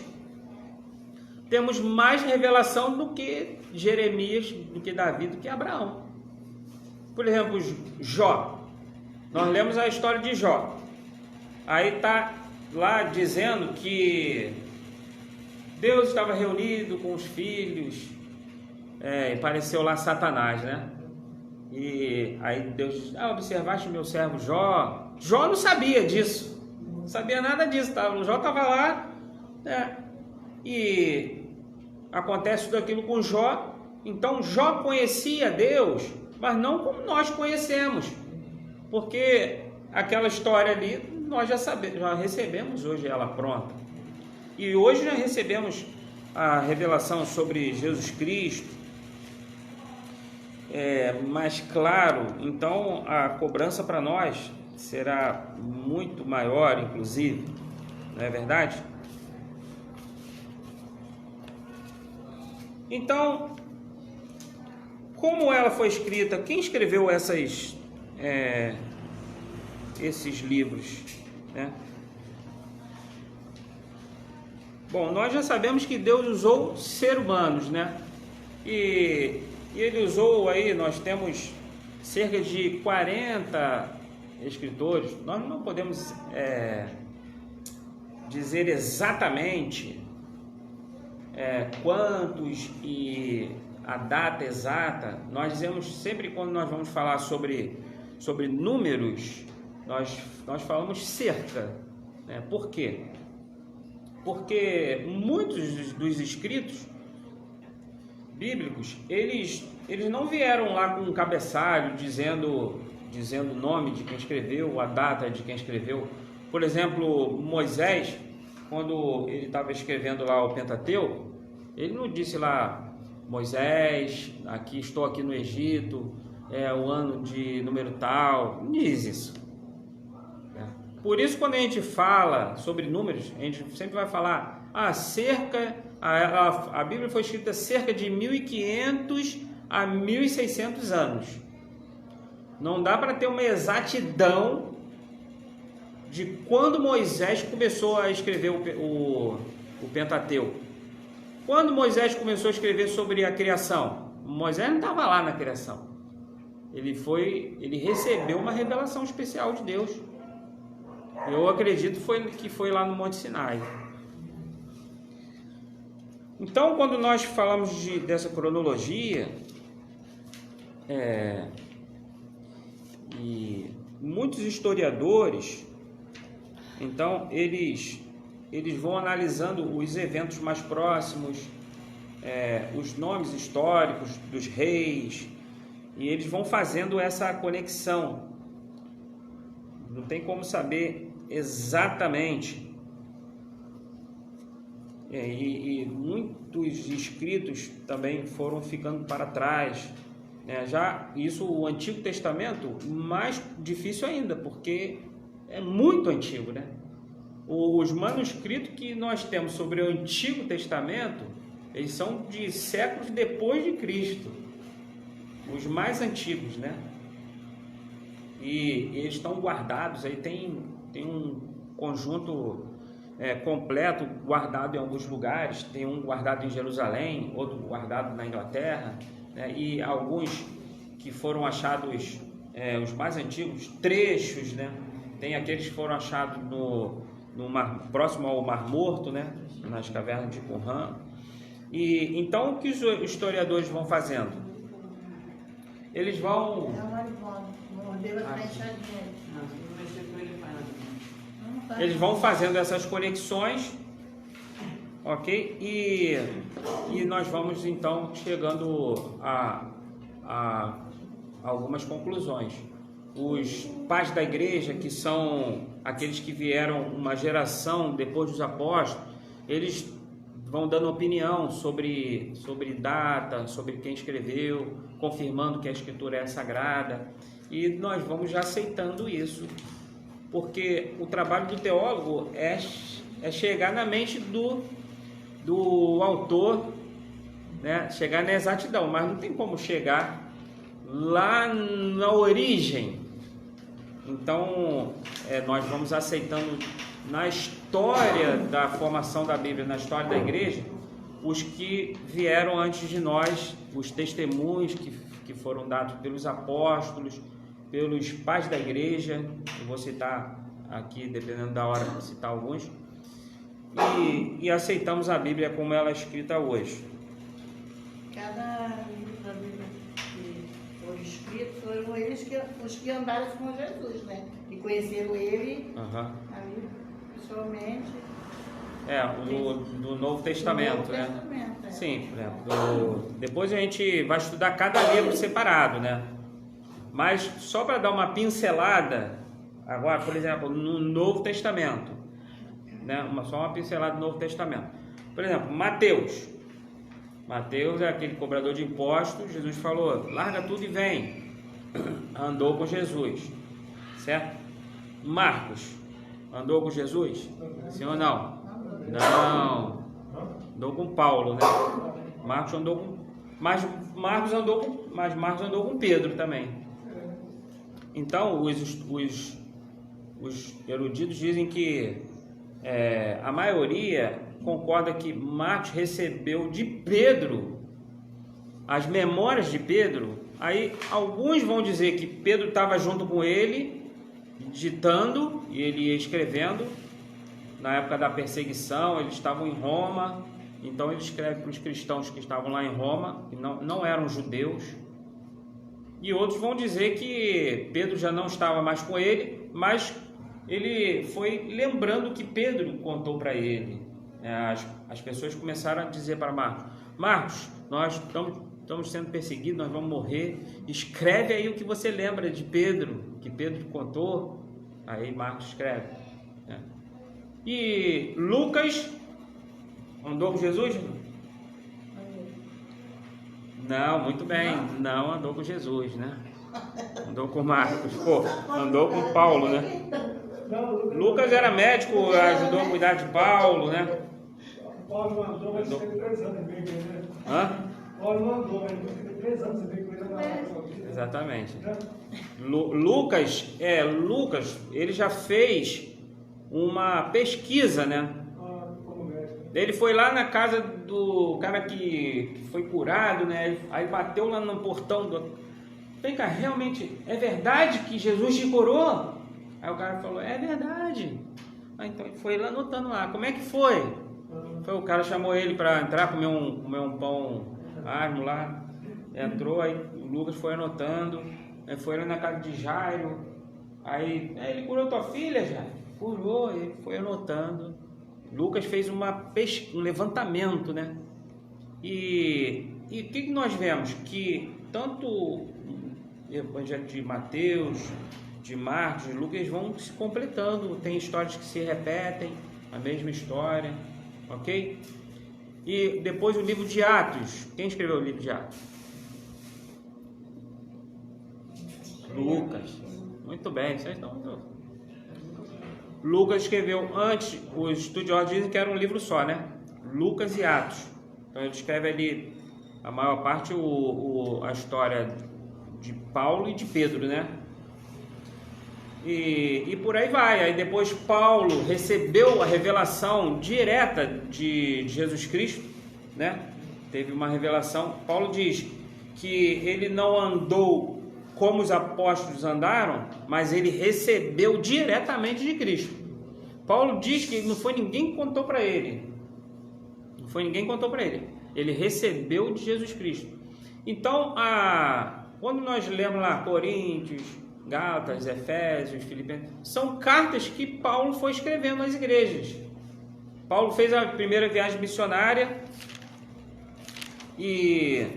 temos mais revelação do que Jeremias, do que Davi, do que Abraão. Por exemplo, Jó. Nós lemos a história de Jó. Aí está lá dizendo que Deus estava reunido com os filhos, e apareceu lá Satanás, né? E aí Deus diz: observaste meu servo Jó? Jó não sabia disso, não sabia nada disso, tá? O Jó estava lá, né? E acontece tudo aquilo com Jó. Então Jó conhecia Deus, mas não como nós conhecemos, porque aquela história ali nós já recebemos hoje ela pronta. E hoje já recebemos a revelação sobre Jesus Cristo, mais claro. Então a cobrança para nós será muito maior, inclusive, não é verdade? Então, como ela foi escrita? Quem escreveu esses livros, né? Bom, nós já sabemos que Deus usou seres humanos, né? E ele usou aí, nós temos cerca de 40 escritores. Nós não podemos dizer exatamente quantos e a data exata. Nós dizemos sempre, quando nós vamos falar sobre números, nós falamos cerca, né? Por quê? Porque muitos dos escritos bíblicos, eles não vieram lá com um cabeçalho dizendo o nome de quem escreveu, a data de quem escreveu. Por exemplo, Moisés, quando ele estava escrevendo lá o Pentateuco, ele não disse lá: Moisés, estou aqui no Egito, o ano de número tal. Não diz isso. Por isso, quando a gente fala sobre números, a gente sempre vai falar a Bíblia foi escrita cerca de 1500 a 1600 anos. Não dá para ter uma exatidão de quando Moisés começou a escrever o Pentateuco. Quando Moisés começou a escrever sobre a criação, Moisés não estava lá na criação. Ele recebeu uma revelação especial de Deus. Eu acredito que foi lá no Monte Sinai. Então, quando nós falamos dessa cronologia, e muitos historiadores, então eles vão analisando os eventos mais próximos, os nomes históricos dos reis, e eles vão fazendo essa conexão. Não tem como saber exatamente. E muitos escritos também foram ficando para trás. Já isso, o Antigo Testamento, mais difícil ainda, porque é muito antigo, né? Os manuscritos que nós temos sobre o Antigo Testamento, eles são de séculos depois de Cristo, os mais antigos, né? E eles estão guardados, aí tem um conjunto completo guardado em alguns lugares, tem um guardado em Jerusalém, outro guardado na Inglaterra, né? E alguns que foram achados, os mais antigos, trechos, né? Tem aqueles que foram achados próximo ao Mar Morto, né? Nas cavernas de Qumran. E então o que os historiadores vão fazendo? Eles vão... Eles vão fazendo essas conexões, ok? E nós vamos então chegando a algumas conclusões. Os pais da igreja, que são aqueles que vieram uma geração depois dos apóstolos, eles vão dando opinião sobre data, sobre quem escreveu, confirmando que a escritura é sagrada, e nós vamos já aceitando isso, porque o trabalho do teólogo é chegar na mente do autor, né? Chegar na exatidão, mas não tem como chegar lá na origem. Então, nós vamos aceitando na história da formação da Bíblia, na história da igreja, os que vieram antes de nós, os testemunhos que foram dados pelos apóstolos, pelos pais da igreja. Eu vou citar aqui, dependendo da hora, citar alguns, e aceitamos a Bíblia como ela é escrita hoje. Cada livro da Bíblia que foi escrito foram eles os que andaram com Jesus, né? E conheceram ele ali pessoalmente. Do Novo Testamento, né? Testamento, Sim, por exemplo. Depois a gente vai estudar cada livro separado, né? Mas só para dar uma pincelada, agora, por exemplo, no Novo Testamento, né? Só uma pincelada do Novo Testamento. Por exemplo, Mateus. Mateus é aquele cobrador de impostos. Jesus falou: larga tudo e vem. Andou com Jesus, certo? Marcos andou com Jesus? Sim ou não? Não. Andou com Paulo, né? Marcos andou com... Mas Marcos andou com Pedro também. Então, os eruditos dizem que a maioria concorda que Marcos recebeu de Pedro as memórias de Pedro. Aí alguns vão dizer que Pedro estava junto com ele, ditando, e ele ia escrevendo. Na época da perseguição, eles estavam em Roma, então ele escreve para os cristãos que estavam lá em Roma, que não eram judeus. E outros vão dizer que Pedro já não estava mais com ele, mas ele foi lembrando que Pedro contou para ele. As pessoas começaram a dizer para Marcos, nós estamos sendo perseguidos, nós vamos morrer, escreve aí o que você lembra de Pedro, que Pedro contou. Aí Marcos escreve, né? E Lucas andou com Jesus? Não, muito bem, não andou com Jesus, né? Andou com Marcos, andou com Paulo, né? Lucas era médico, ajudou a cuidar de Paulo, né? Paulo mandou, mas teve 3 anos e meio, né? Paulo mandou, mas teve 3 anos e meio com ele na vida. Exatamente. Lucas, ele já fez uma pesquisa, né? Ele foi lá na casa do cara que foi curado, né? Aí bateu lá no portão Vem cá, realmente é verdade que Jesus te curou? Aí o cara falou: é verdade. Então ele foi lá anotando lá. Como é que foi? O cara chamou ele para entrar, comer um pão asmo lá. Entrou, aí o Lucas foi anotando. Foi lá na casa de Jairo. Aí ele curou tua filha, já? Curou, ele foi anotando. Lucas fez um levantamento, né? E o que nós vemos? Que tanto o Evangelho de Mateus, de Marcos, de Lucas vão se completando. Tem histórias que se repetem, a mesma história, ok? E depois o livro de Atos. Quem escreveu o livro de Atos? Lucas. Muito bem, vocês estão... Lucas escreveu antes, os estudiosos dizem que era um livro só, né? Lucas e Atos. Então ele escreve ali a maior parte a história de Paulo e de Pedro, né? E por aí vai. Aí depois Paulo recebeu a revelação direta de Jesus Cristo, né? Teve uma revelação. Paulo diz que ele não andou como os apóstolos andaram, mas ele recebeu diretamente de Cristo. Paulo diz que não foi ninguém que contou para ele. Não foi ninguém que contou para ele. Ele recebeu de Jesus Cristo. Então, quando nós lemos lá Coríntios, Gálatas, Efésios, Filipenses, são cartas que Paulo foi escrevendo nas igrejas. Paulo fez a primeira viagem missionária e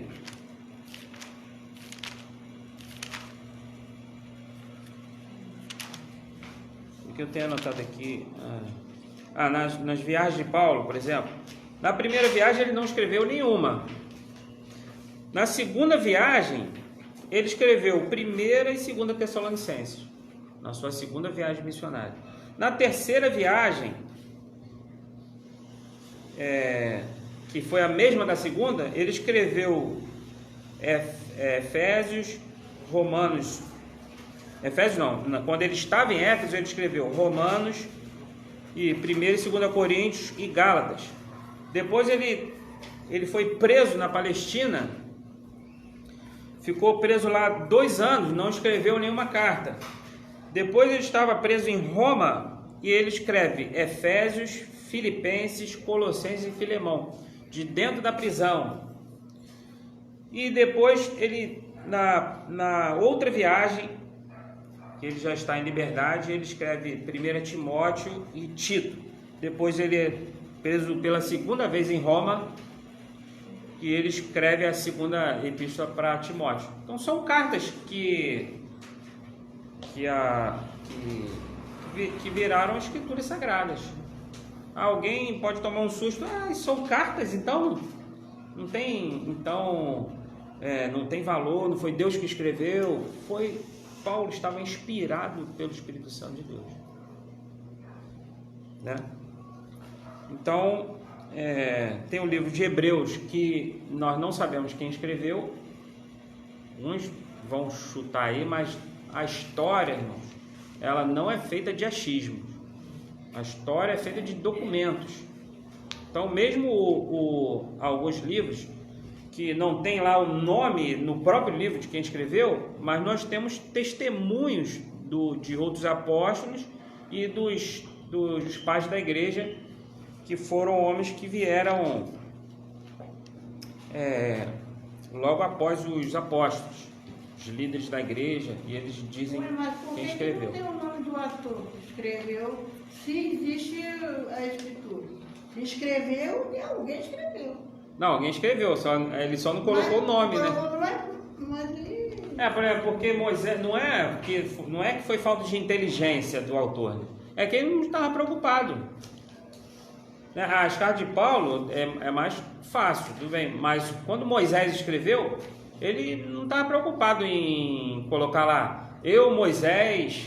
o que eu tenho anotado aqui, nas viagens de Paulo, por exemplo, na primeira viagem ele não escreveu nenhuma. Na segunda viagem ele escreveu 1ª e 2ª Tessalonicenses, na sua segunda viagem missionária. Na terceira viagem, que foi a mesma da segunda, ele escreveu Efésios, Romanos. Efésios não, quando ele estava em Éfeso, ele escreveu Romanos, e 1ª e 2ª Coríntios e Gálatas. Depois ele foi preso na Palestina, ficou preso lá 2 anos, não escreveu nenhuma carta. Depois ele estava preso em Roma e ele escreve Efésios, Filipenses, Colossenses e Filemão, de dentro da prisão. E depois ele, na outra viagem, que ele já está em liberdade, ele escreve 1 Timóteo e Tito. Depois ele é preso pela segunda vez em Roma, e ele escreve a segunda epístola para Timóteo. Então são cartas que viraram escrituras sagradas. Alguém pode tomar um susto, são cartas, então não tem valor, não foi Deus que escreveu, Paulo estava inspirado pelo Espírito Santo de Deus, né? Então tem o livro de Hebreus, que nós não sabemos quem escreveu. Uns vão chutar aí, mas a história, irmãos, ela não é feita de achismos. A história é feita de documentos. Então, mesmo alguns livros que não tem lá o nome no próprio livro de quem escreveu, mas nós temos testemunhos de outros apóstolos e dos pais da igreja, que foram homens que vieram logo após os apóstolos, os líderes da igreja, e eles dizem quem escreveu. Mas por que não tem o nome do autor que escreveu, se existe a escritura? Se escreveu, alguém escreveu. Não, alguém escreveu, ele só não colocou o nome, né? Porque Moisés, não é que foi falta de inteligência do autor, né? É que ele não estava preocupado. As cartas de Paulo é mais fácil, tudo bem, mas quando Moisés escreveu, ele não estava preocupado em colocar lá, eu, Moisés,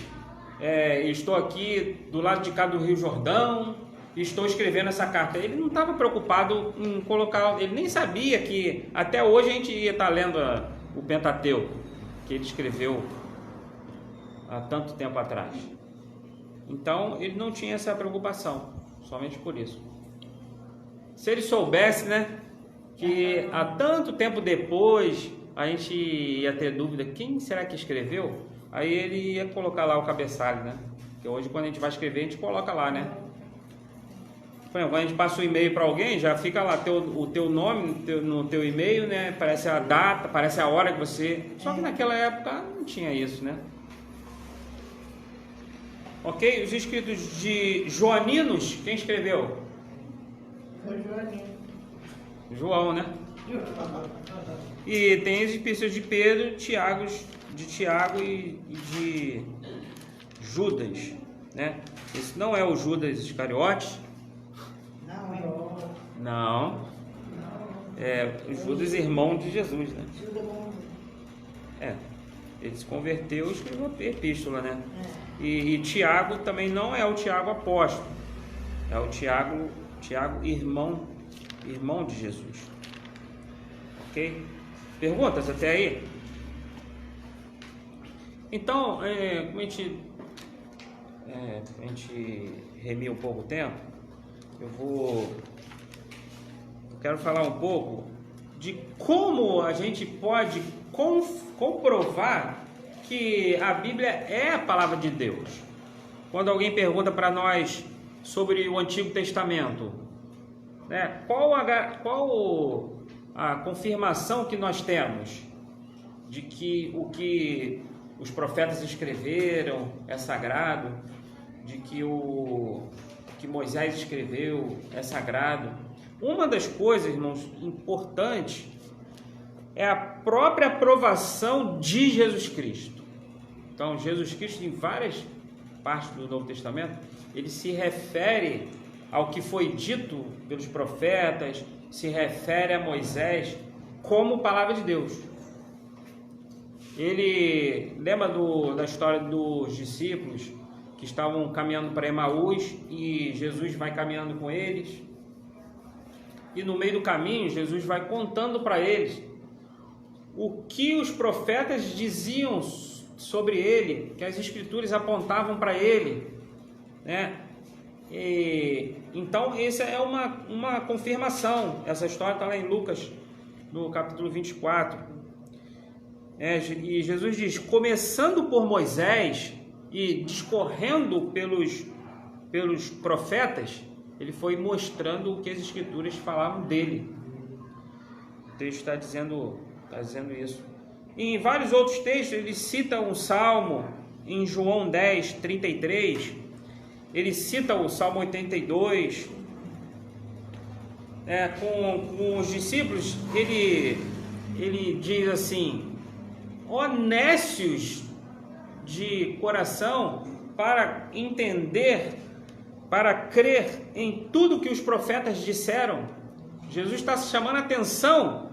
estou aqui do lado de cá do Rio Jordão, estou escrevendo essa carta. Ele não estava preocupado em colocar, ele nem sabia que até hoje a gente ia estar lendo o Pentateuco, que ele escreveu há tanto tempo atrás. Então ele não tinha essa preocupação, somente por isso. Se ele soubesse, né, que há tanto tempo depois a gente ia ter dúvida, quem será que escreveu? Aí ele ia colocar lá o cabeçalho, né? Porque hoje quando a gente vai escrever, a gente coloca lá, né? Por exemplo, quando a gente passa o e-mail para alguém, já fica lá o teu nome no teu e-mail, né? Parece a data, parece a hora que você... Só que naquela época não tinha isso, né? Ok? Os escritos de Joaninos, quem escreveu? Foi Joanino. João, né? E tem as epístolas de Pedro, de Tiago e de Judas, né? Esse não é o Judas Iscariotes. Não. É o Judas, irmão de Jesus, né? Ele se converteu e escreveu a epístola, né? E Tiago também não é o Tiago apóstolo, é o Tiago irmão de Jesus. Ok? Perguntas até aí? Então, como a gente remia um pouco o tempo, eu quero falar um pouco de como a gente pode comprovar que a Bíblia é a palavra de Deus. Quando alguém pergunta para nós sobre o Antigo Testamento, né, qual a confirmação que nós temos de que o que os profetas escreveram é sagrado, de que o que Moisés escreveu é sagrado? Uma das coisas, irmãos, importantes é a própria aprovação de Jesus Cristo. Então, Jesus Cristo, em várias partes do Novo Testamento, ele se refere ao que foi dito pelos profetas, se refere a Moisés como palavra de Deus. Ele lembra da história dos discípulos que estavam caminhando para Emaús e Jesus vai caminhando com eles. E no meio do caminho, Jesus vai contando para eles o que os profetas diziam sobre ele, que as escrituras apontavam para ele, né? Então, essa é uma confirmação. Essa história está lá em Lucas, no capítulo 24. E Jesus diz, começando por Moisés e discorrendo pelos profetas, ele foi mostrando o que as escrituras falavam dele. O texto está dizendo isso. E em vários outros textos, ele cita um salmo, em João 10, 33, ele cita o Salmo 82, com os discípulos, ele diz assim, honestos de coração para entender, para crer em tudo que os profetas disseram. Jesus está chamando a atenção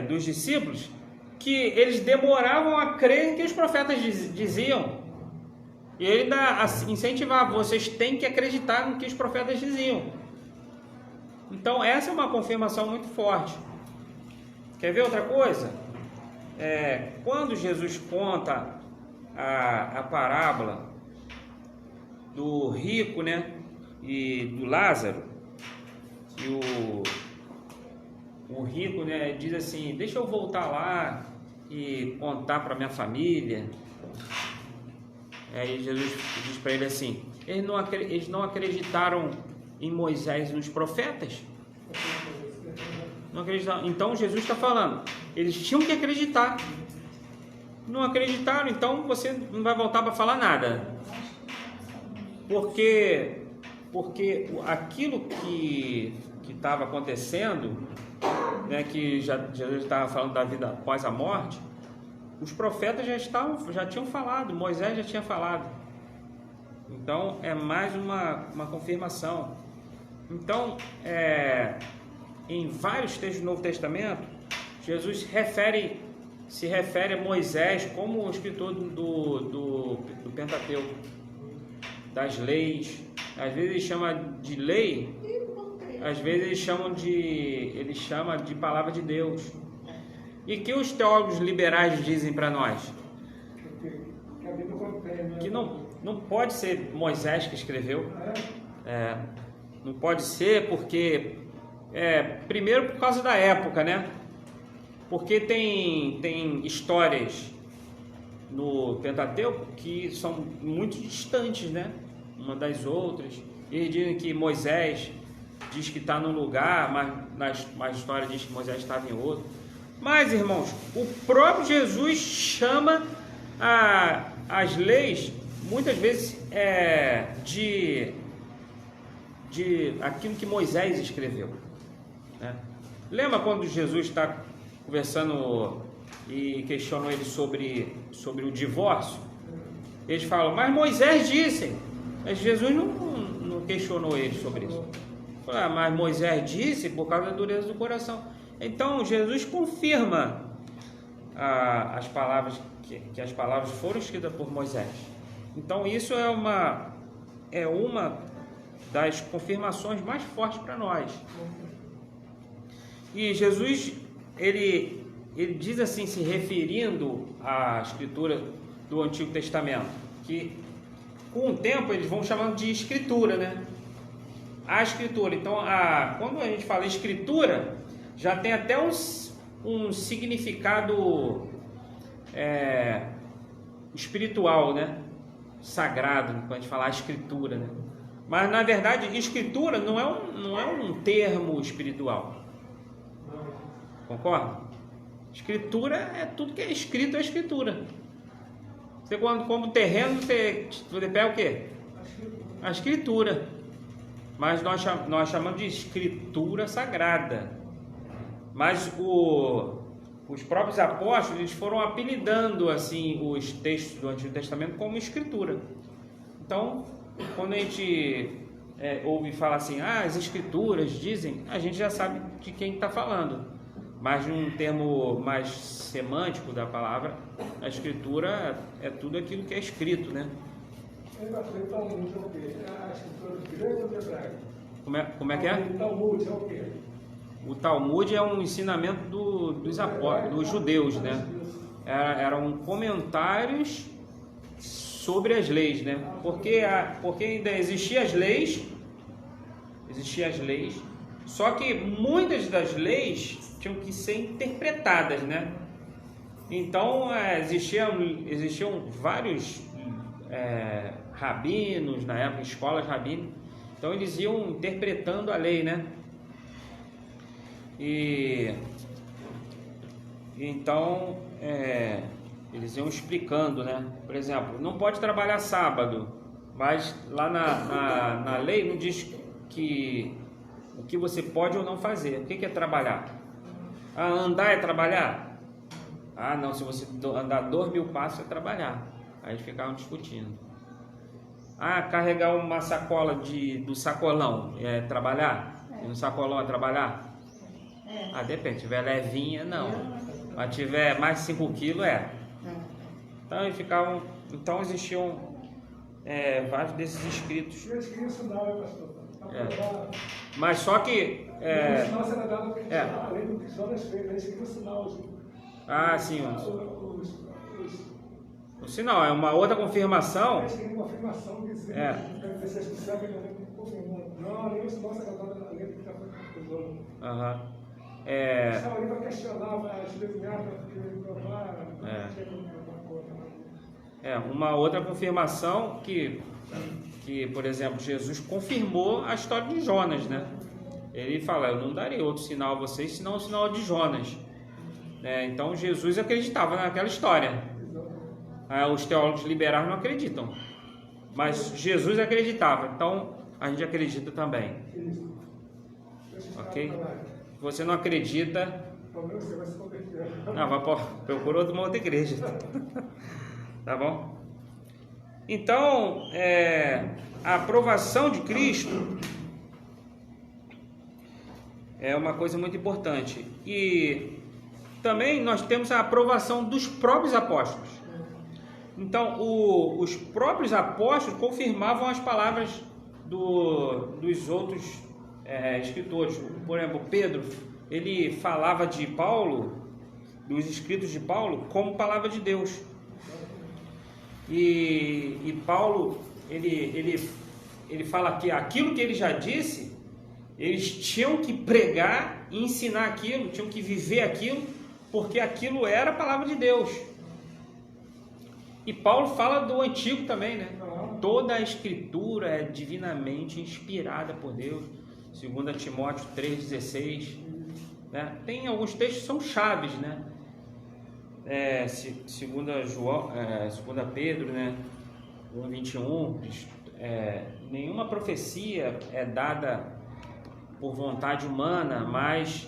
dos discípulos, que eles demoravam a crer em que os profetas diziam. E ele ainda incentivava, vocês têm que acreditar no que os profetas diziam. Então essa é uma confirmação muito forte. Quer ver outra coisa? Quando Jesus conta a parábola do rico, né, e do Lázaro, e o rico, né, diz assim, deixa eu voltar lá e contar para minha família. Aí Jesus diz para ele assim, eles não acreditaram em Moisés e nos profetas? Não acreditaram. Então Jesus está falando, eles tinham que acreditar. Não acreditaram, então você não vai voltar para falar nada. Porque aquilo que estava acontecendo, né, que Jesus estava falando da vida após a morte, os profetas já tinham falado, Moisés já tinha falado. Então é mais uma confirmação. Então, em vários textos do Novo Testamento, Jesus se refere a Moisés como o escritor do Pentateuco, das leis. Às vezes ele chama de lei, às vezes ele chama de palavra de Deus. E que os teólogos liberais dizem para nós? Que não pode ser Moisés que escreveu. Não pode ser porque... primeiro por causa da época, né? Porque tem histórias no Pentateuco que são muito distantes, né? Uma das outras. Eles dizem que Moisés diz que está num lugar, mas na história diz que Moisés estava em outro. Mas, irmãos, o próprio Jesus chama as leis, muitas vezes, de aquilo que Moisés escreveu, né? Lembra quando Jesus está conversando e questionou ele sobre o divórcio? Eles falam, mas Moisés disse. Mas Jesus não questionou ele sobre isso. Mas Moisés disse por causa da dureza do coração. Então Jesus confirma as palavras que as palavras foram escritas por Moisés. Então isso é uma das confirmações mais fortes para nós. E Jesus ele diz assim, se referindo à escritura do Antigo Testamento, que com o tempo eles vão chamando de escritura, né? A escritura. Então, quando a gente fala escritura, já tem até um significado espiritual, né? Sagrado, quando a gente fala escritura, né? Mas na verdade, escritura não é um termo espiritual. Concorda? Escritura é tudo que é escrito, é escritura. Você quando compra um terreno, você pega o quê? A escritura. Mas nós chamamos de escritura sagrada. Mas os próprios apóstolos eles foram apelidando assim os textos do Antigo Testamento como escritura. Então, quando a gente ouve falar assim, as escrituras dizem, a gente já sabe de quem está falando. Mas num termo mais semântico da palavra, a escritura é tudo aquilo que é escrito, né? O Talmud é o quê? A escritura do grego ou do hebraico? Como é que é? O Talmud é o quê? O Talmud é um ensinamento dos apóstolos, dos judeus, né? Eram comentários sobre as leis, né? Porque ainda existiam as leis, só que muitas das leis tinham que ser interpretadas, né? Então existiam vários rabinos na época, escolas rabínicas. Então eles iam interpretando a lei, né? E então eles iam explicando, né? Por exemplo, não pode trabalhar sábado, mas lá na lei não diz o que você pode ou não fazer. O que é trabalhar? Andar é trabalhar? Não, se você andar 2.000 passos é trabalhar. Aí eles ficavam discutindo. Carregar uma sacola do sacolão é trabalhar? E no sacolão é trabalhar? Depende, se tiver levinha, não. Mas tiver mais de 5 quilos, Então existiam vários desses escritos. Eles queriam ensinar, pastor. Mas só que Senão será dado além do que Jonas fez, eles queriam ensinar sim. O sinal é uma outra confirmação. Eles queriam uma afirmação dizendo que vocês sabem que não, nem os nossos agora além do que está fazendo. Saúl vai questionar, vai desviar, vai provar. Uma outra confirmação que, por exemplo, Jesus confirmou a história de Jonas, né? Ele fala, eu não darei outro sinal a vocês, senão o sinal de Jonas. Então Jesus acreditava naquela história. Os teólogos liberais não acreditam, mas Jesus acreditava, então a gente acredita também. Ok? Se você não acredita, procura uma outra igreja. Tá bom? Então, a aprovação de Cristo é uma coisa muito importante. E também nós temos a aprovação dos próprios apóstolos. Então, os próprios apóstolos confirmavam as palavras dos outros escritores. Por exemplo, Pedro, ele falava de Paulo, dos escritos de Paulo, como palavra de Deus. E Paulo, ele fala que aquilo que ele já disse, eles tinham que pregar e ensinar aquilo, tinham que viver aquilo, porque aquilo era a palavra de Deus. E Paulo fala do Antigo também, né? Toda a Escritura é divinamente inspirada por Deus. 2 Timóteo 3,16. Né? Tem alguns textos que são chaves, né? 2 Pedro, né? 1,21. Nenhuma profecia é dada por vontade humana, mas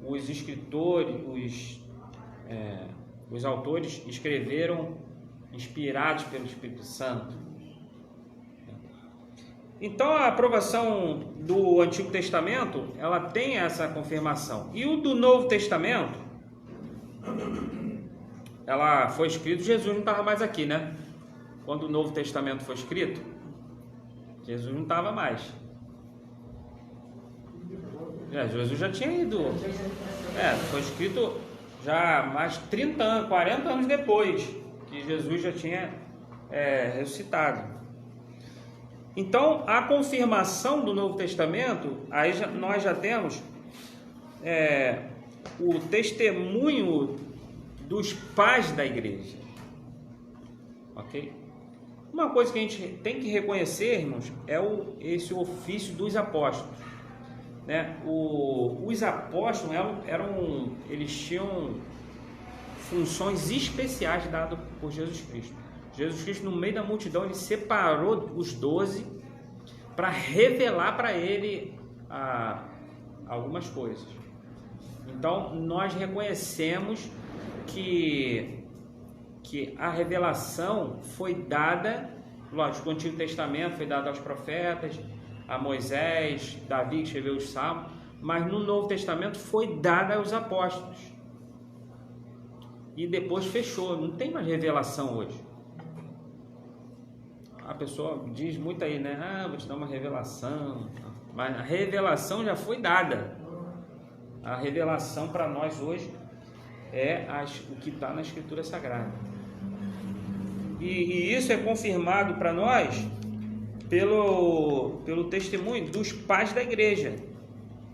os escritores, os autores escreveram inspirados pelo Espírito Santo. Então a aprovação do Antigo Testamento, ela tem essa confirmação. E o do Novo Testamento, ela foi escrita, Jesus não estava mais aqui, né? Quando o Novo Testamento foi escrito, Jesus não estava mais. Jesus já tinha ido. Foi escrito já mais 30 anos, 40 anos depois que Jesus já tinha ressuscitado. Então, a confirmação do Novo Testamento, nós já temos o testemunho dos pais da igreja. Ok? Uma coisa que a gente tem que reconhecer, irmãos, é esse ofício dos apóstolos. Né? Os apóstolos eles tinham funções especiais dadas por Jesus Cristo. Jesus Cristo, no meio da multidão, ele separou os 12 para revelar para ele algumas coisas. Então, nós reconhecemos que a revelação foi dada, lógico, no Antigo Testamento foi dada aos profetas, a Moisés, Davi que escreveu os Salmos, mas no Novo Testamento foi dada aos apóstolos. E depois fechou, não tem mais revelação hoje. A pessoa diz muito aí, né? Vou te dar uma revelação. Mas a revelação já foi dada. A revelação para nós hoje é o que está na Escritura Sagrada. E isso é confirmado para nós pelo testemunho dos pais da igreja.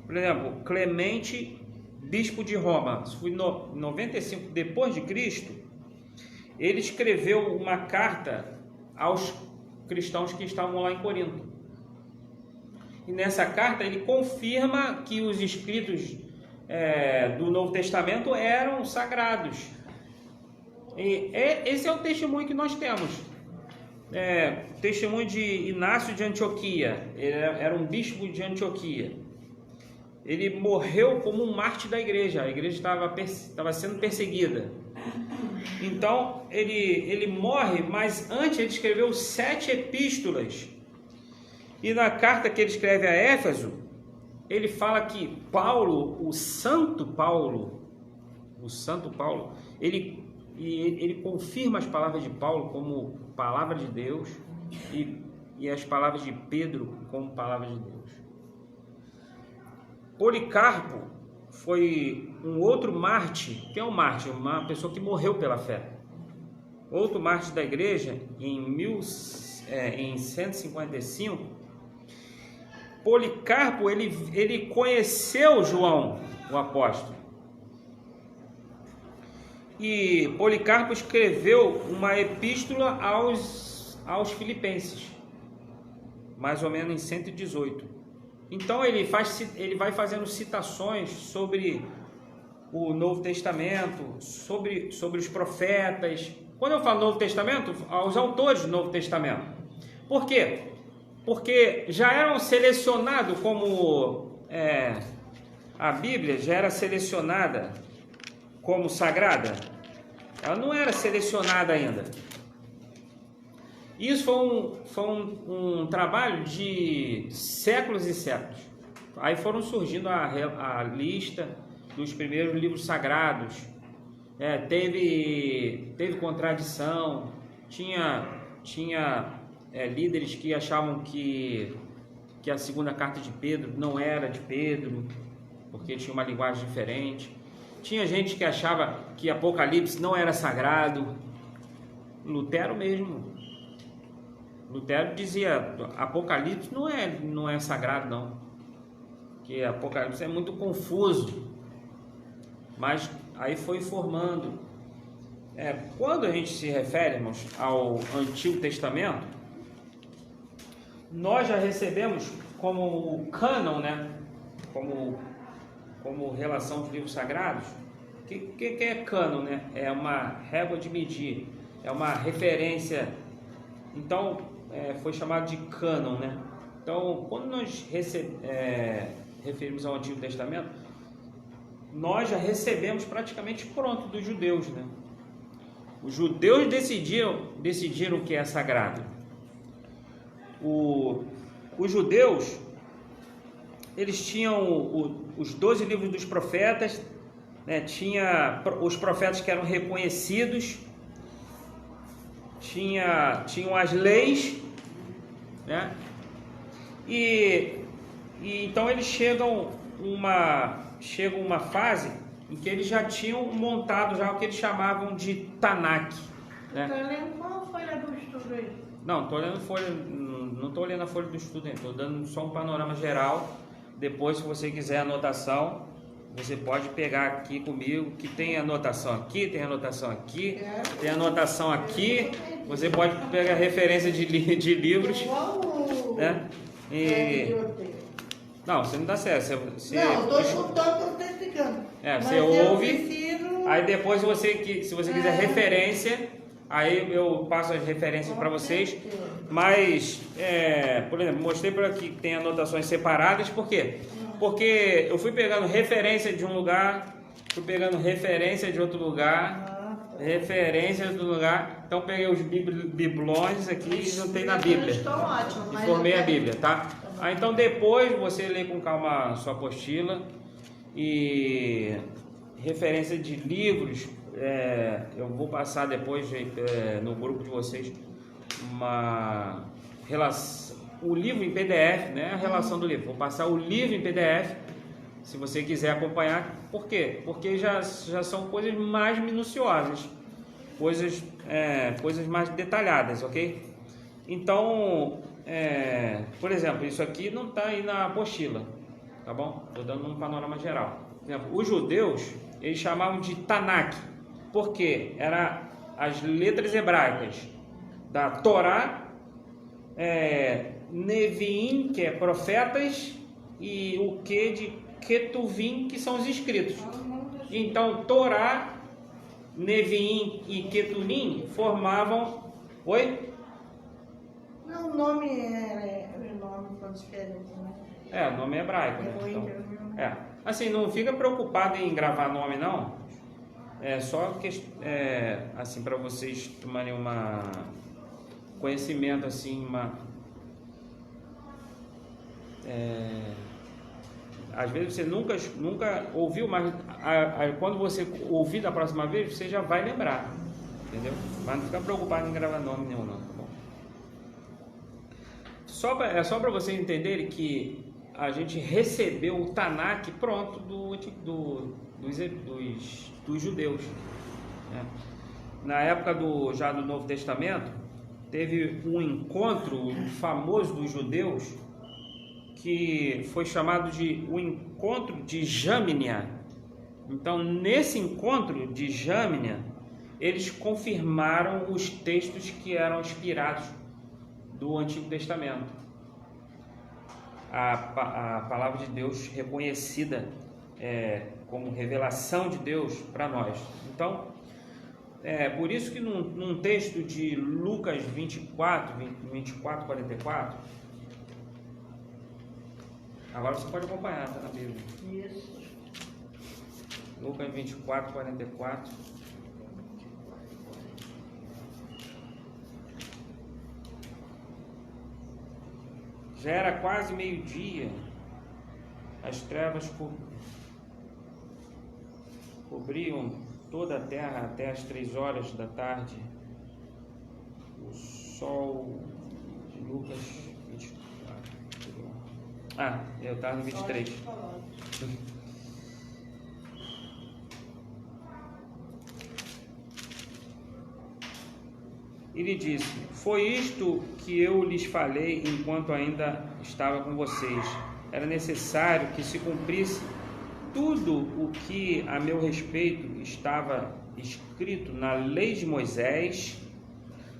Por exemplo, Clemente, bispo de Roma, isso foi em 95 depois de Cristo, ele escreveu uma carta aos cristãos que estavam lá em Corinto. E nessa carta ele confirma que os escritos do Novo Testamento eram sagrados. E esse é o testemunho que nós temos. O testemunho de Inácio de Antioquia. Ele era um bispo de Antioquia. Ele morreu como um mártir da igreja. A igreja estava sendo perseguida. Então ele morre, mas antes ele escreveu 7 epístolas. E na carta que ele escreve a Éfeso, ele fala que Paulo, o Santo Paulo, ele confirma as palavras de Paulo como palavra de Deus e as palavras de Pedro como palavra de Deus. Policarpo foi um outro mártir. Quem é um mártir? Uma pessoa que morreu pela fé. Outro mártir da igreja, em 155, Policarpo, ele conheceu João, o apóstolo. E Policarpo escreveu uma epístola aos Filipenses, mais ou menos em 118. Então ele vai fazendo citações sobre o Novo Testamento, sobre os profetas. Quando eu falo Novo Testamento, aos autores do Novo Testamento. Por quê? Porque já eram selecionados como a Bíblia já era selecionada como sagrada. Ela não era selecionada ainda. Isso foi um trabalho de séculos e séculos. Aí foram surgindo a lista dos primeiros livros sagrados. Teve contradição. Tinha líderes que achavam que a segunda carta de Pedro não era de Pedro, porque tinha uma linguagem diferente. Tinha gente que achava que Apocalipse não era sagrado. Lutero mesmo. Lutero dizia, Apocalipse não é sagrado não. Que Apocalipse é muito confuso. Mas aí foi formando. Quando a gente se refere, irmãos, ao Antigo Testamento, nós já recebemos como o cânon, né? Como relação de livros sagrados. O que é cânon, né? É uma régua de medir, é uma referência. Então, foi chamado de cânon, né? Então, quando nós referimos ao Antigo Testamento, nós já recebemos praticamente pronto dos judeus, né? Os judeus decidiram o que é sagrado. Os judeus, eles tinham os 12 livros dos profetas, né? Tinha os profetas que eram reconhecidos, tinham as leis, né? E então eles chegam uma fase em que eles já tinham montado já o que eles chamavam de Tanakh, né? Então, eu lembro qual folha do estudo aí? Não, não estou lendo a folha do estudo, estou dando só um panorama geral. Depois, se você quiser anotação, você pode pegar aqui comigo, que tem anotação aqui, tem anotação aqui, tem anotação aqui. Você pode pegar referência de livros, né? Não, você não dá certo. Você, não, eu estou escutando o que eu estou explicando. Você ouve, aí depois se você quiser referência, aí eu passo as referências para vocês. Mas, por exemplo, mostrei por aqui que tem anotações separadas. Por quê? Porque eu fui pegando referência de um lugar, fui pegando referência de outro lugar, referência de outro lugar. Então peguei os biblões aqui e juntei na Bíblia. E formei a Bíblia, tá? Então depois você lê com calma a sua apostila e referência de livros. Eu vou passar depois no grupo de vocês o livro em PDF, né? A relação do livro. Vou passar o livro em PDF, se você quiser acompanhar. Por quê? Porque já são coisas mais minuciosas, coisas mais detalhadas, ok? Então, por exemplo, isso aqui não está aí na apostila, tá bom? Estou dando um panorama geral. Por exemplo, os judeus, eles chamavam de Tanakh, porque eram as letras hebraicas da Torá, Neviim, que é profetas, e o que de Ketuvim, que são os escritos. Então, Torá, Neviim e Ketuvim formavam... Oi? Não, o nome foi diferente, né? O nome é hebraico, né? Então, assim, não fica preocupado em gravar nome, não. Só que, assim, para vocês tomarem conhecimento, assim, às vezes você nunca ouviu, mas quando você ouvir da próxima vez, você já vai lembrar, entendeu? Mas não fica preocupado em gravar nome nenhum, não, tá bom? É só para vocês entenderem que a gente recebeu o Tanakh pronto dos judeus, né? Na época do Novo Testamento, teve um encontro famoso dos judeus que foi chamado de o encontro de Jamnia. Então, nesse encontro de Jamnia, eles confirmaram os textos que eram inspirados do Antigo Testamento. A palavra de Deus reconhecida como revelação de Deus para nós. Então, por isso que num texto de Lucas 24, 44, agora você pode acompanhar, está na Bíblia. Isso. Lucas 24, 44. Já era quase meio-dia, as trevas cobriam toda a terra até as 3 horas da tarde. O sol de Lucas 24. Eu estava no 23. Ele disse: foi isto que eu lhes falei enquanto ainda estava com vocês. Era necessário que se cumprisse tudo o que a meu respeito estava escrito na lei de Moisés,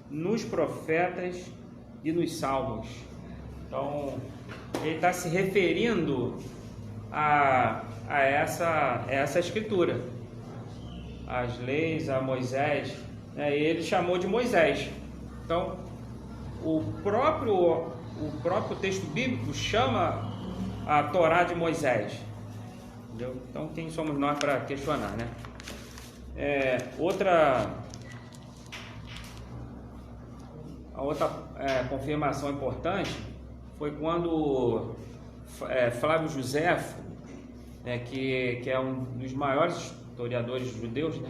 nos profetas e nos salmos. Então, ele está se referindo a essa escritura, as leis, a Moisés. Ele chamou de Moisés. Então, o próprio texto bíblico chama a Torá de Moisés. Entendeu? Então, quem somos nós para questionar, né? A outra confirmação importante foi quando Flávio Josefo, que é um dos maiores historiadores judeus, né?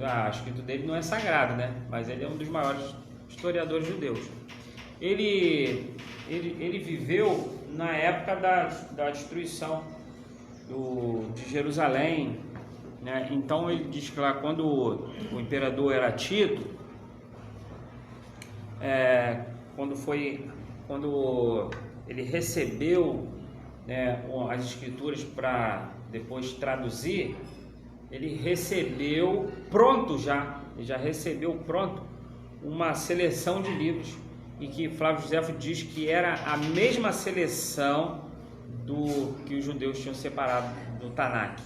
A escrita dele não é sagrada, né? Mas ele é um dos maiores historiadores judeus. Ele viveu na época da destruição de Jerusalém, né? Então ele diz que lá quando o imperador era Tito, quando ele recebeu, né, as escrituras para depois traduzir, ele recebeu pronto ele já recebeu pronto uma seleção de livros, e que Flávio Josefo diz que era a mesma seleção do que os judeus tinham separado do Tanakh.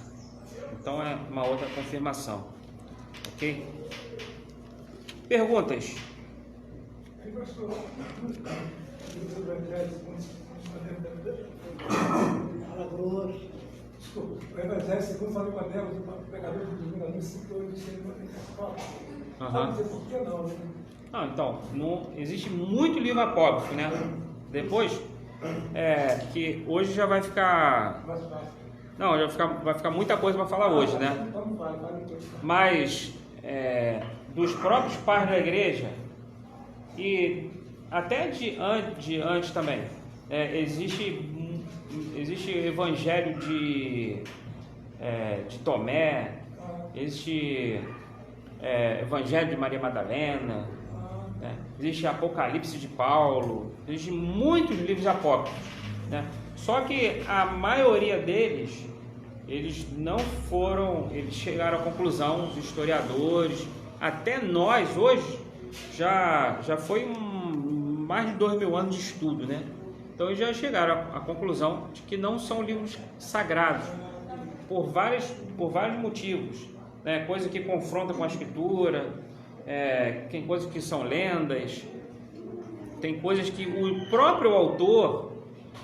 Então é uma outra confirmação. Ok? Perguntas? Aí, pastor, os evangelhos, Fala grosso. desculpa, o evangelho segundo São Nicodemo, do pecador de domingo, ali citou ele em escola. Sabe dizer por que não, né? Então, não, existe muito livro apócrifo, né? Depois, que hoje já vai ficar... Mais fácil. Não, vai ficar muita coisa para falar hoje, né? Então não vale depois. Mas, dos próprios pais da igreja, e até de antes também, existe evangelho de Tomé, existe evangelho de Maria Madalena, né? Existe Apocalipse de Paulo, existe muitos livros apócrifos, né? Só que a maioria deles, eles chegaram à conclusão, os historiadores, até nós hoje, já foi mais de 2000 anos de estudo, né? Então eles já chegaram à conclusão de que não são livros sagrados, por vários motivos, né? Coisa que confronta com a escritura, tem coisas que são lendas, tem coisas que o próprio autor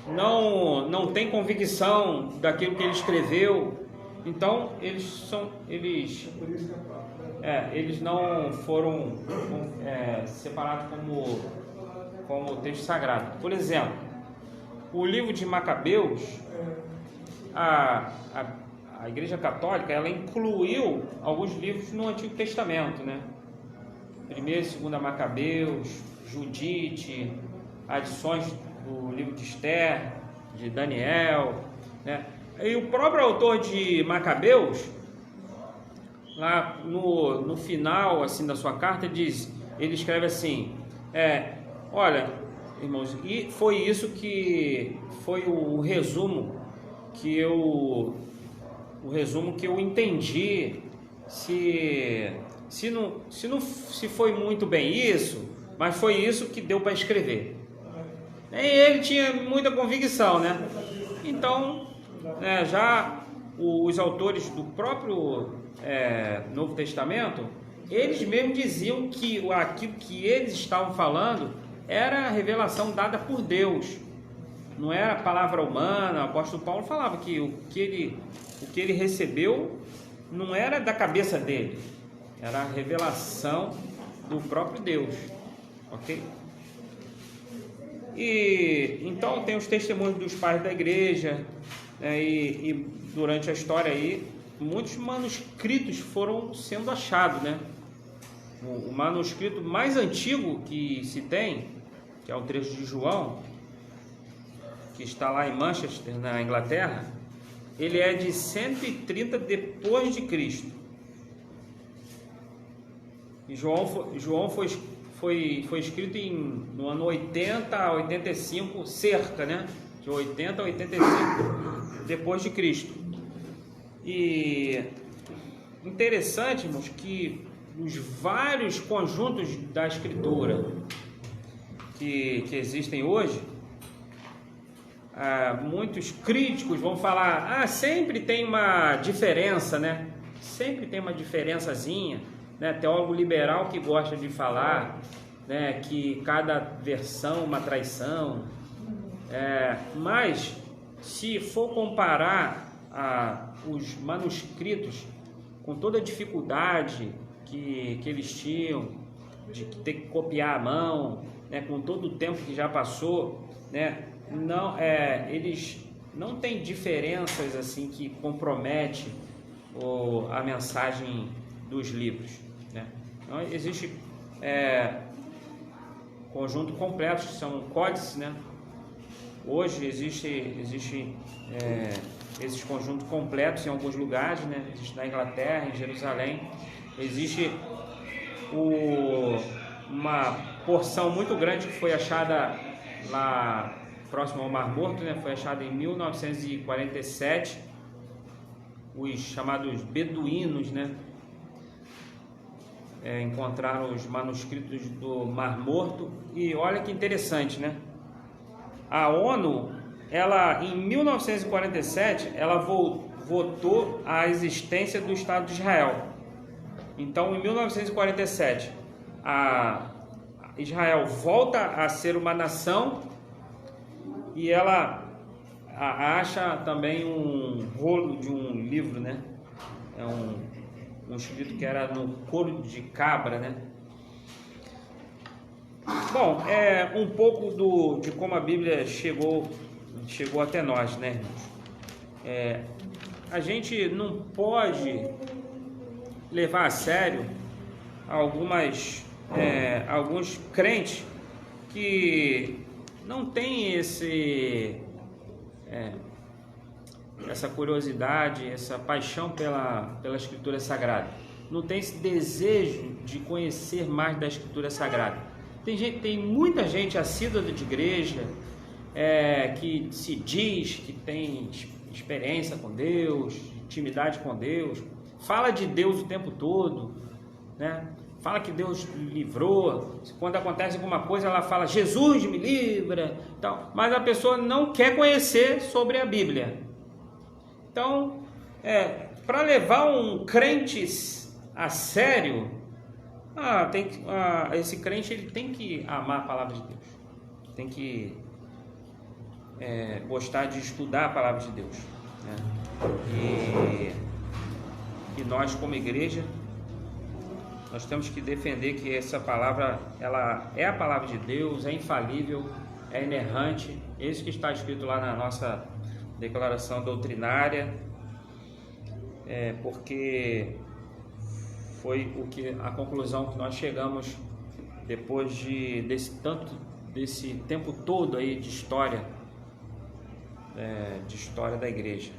não tem convicção daquilo que ele escreveu. Então eles não foram separados como texto sagrado. Por exemplo, o livro de Macabeus, a Igreja Católica, ela incluiu alguns livros no Antigo Testamento, né? 1ª e 2ª Macabeus, Judite, adições do livro de Esther, de Daniel, né? E o próprio autor de Macabeus, lá no final assim da sua carta, ele escreve assim: olha, irmãos, e foi isso que foi o resumo que eu entendi. Se foi muito bem isso, mas foi isso que deu para escrever. Nem ele tinha muita convicção, né? Então, já os autores do próprio Novo Testamento, eles mesmos diziam que aquilo que eles estavam falando era a revelação dada por Deus, não era a palavra humana. O apóstolo Paulo falava que o que ele recebeu não era da cabeça dele, era a revelação do próprio Deus, ok? E então tem os testemunhos dos pais da igreja, né? E durante a história aí, muitos manuscritos foram sendo achados, né? O manuscrito mais antigo que se tem, que é o trecho de João, que está lá em Manchester, na Inglaterra, ele é de 130 depois de Cristo. E João foi escrito no ano 80 a 85, cerca, né? De 80 a 85 depois de Cristo. E interessante, irmãos, que os vários conjuntos da escritura que existem hoje, muitos críticos vão falar: sempre tem uma diferença, né? Sempre tem uma diferençazinha, né? Teólogo liberal que gosta de falar, né, que cada versão é uma traição, mas se for comparar os manuscritos, com toda a dificuldade que eles tinham de ter que copiar à mão, né, com todo o tempo que já passou, né, eles não têm diferenças assim que compromete a mensagem dos livros, né? Então, existe conjunto completos, que são códices, né? Hoje existe esses conjuntos completos em alguns lugares, né? Existe na Inglaterra, em Jerusalém. Existe uma porção muito grande que foi achada lá próximo ao Mar Morto, né? Foi achada em 1947, os chamados beduínos, né? Encontraram os manuscritos do Mar Morto. E olha que interessante, né? A ONU, ela em 1947, ela votou a existência do Estado de Israel. Então, em 1947, Israel volta a ser uma nação e ela acha também um rolo de um livro, né? Um escrito que era no couro de cabra, né? Bom, um pouco de como a Bíblia chegou até nós, né, irmãos? A gente não pode levar a sério alguns crentes que não têm essa curiosidade, essa paixão pela Escritura Sagrada. Não tem esse desejo de conhecer mais da Escritura Sagrada. Tem muita gente assídua de igreja, que se diz que tem experiência com Deus, intimidade com Deus, fala de Deus o tempo todo, né? Fala que Deus livrou. Quando acontece alguma coisa, ela fala, Jesus me livra, então, mas a pessoa não quer conhecer sobre a Bíblia. Então, para levar um crente a sério, esse crente ele tem que amar a palavra de Deus, tem que gostar de estudar a palavra de Deus, né? E nós, como igreja, nós temos que defender que essa palavra, ela é a palavra de Deus, é infalível, é inerrante. Isso que está escrito lá na nossa declaração doutrinária, porque foi a conclusão que nós chegamos depois desse tempo todo aí de história da igreja.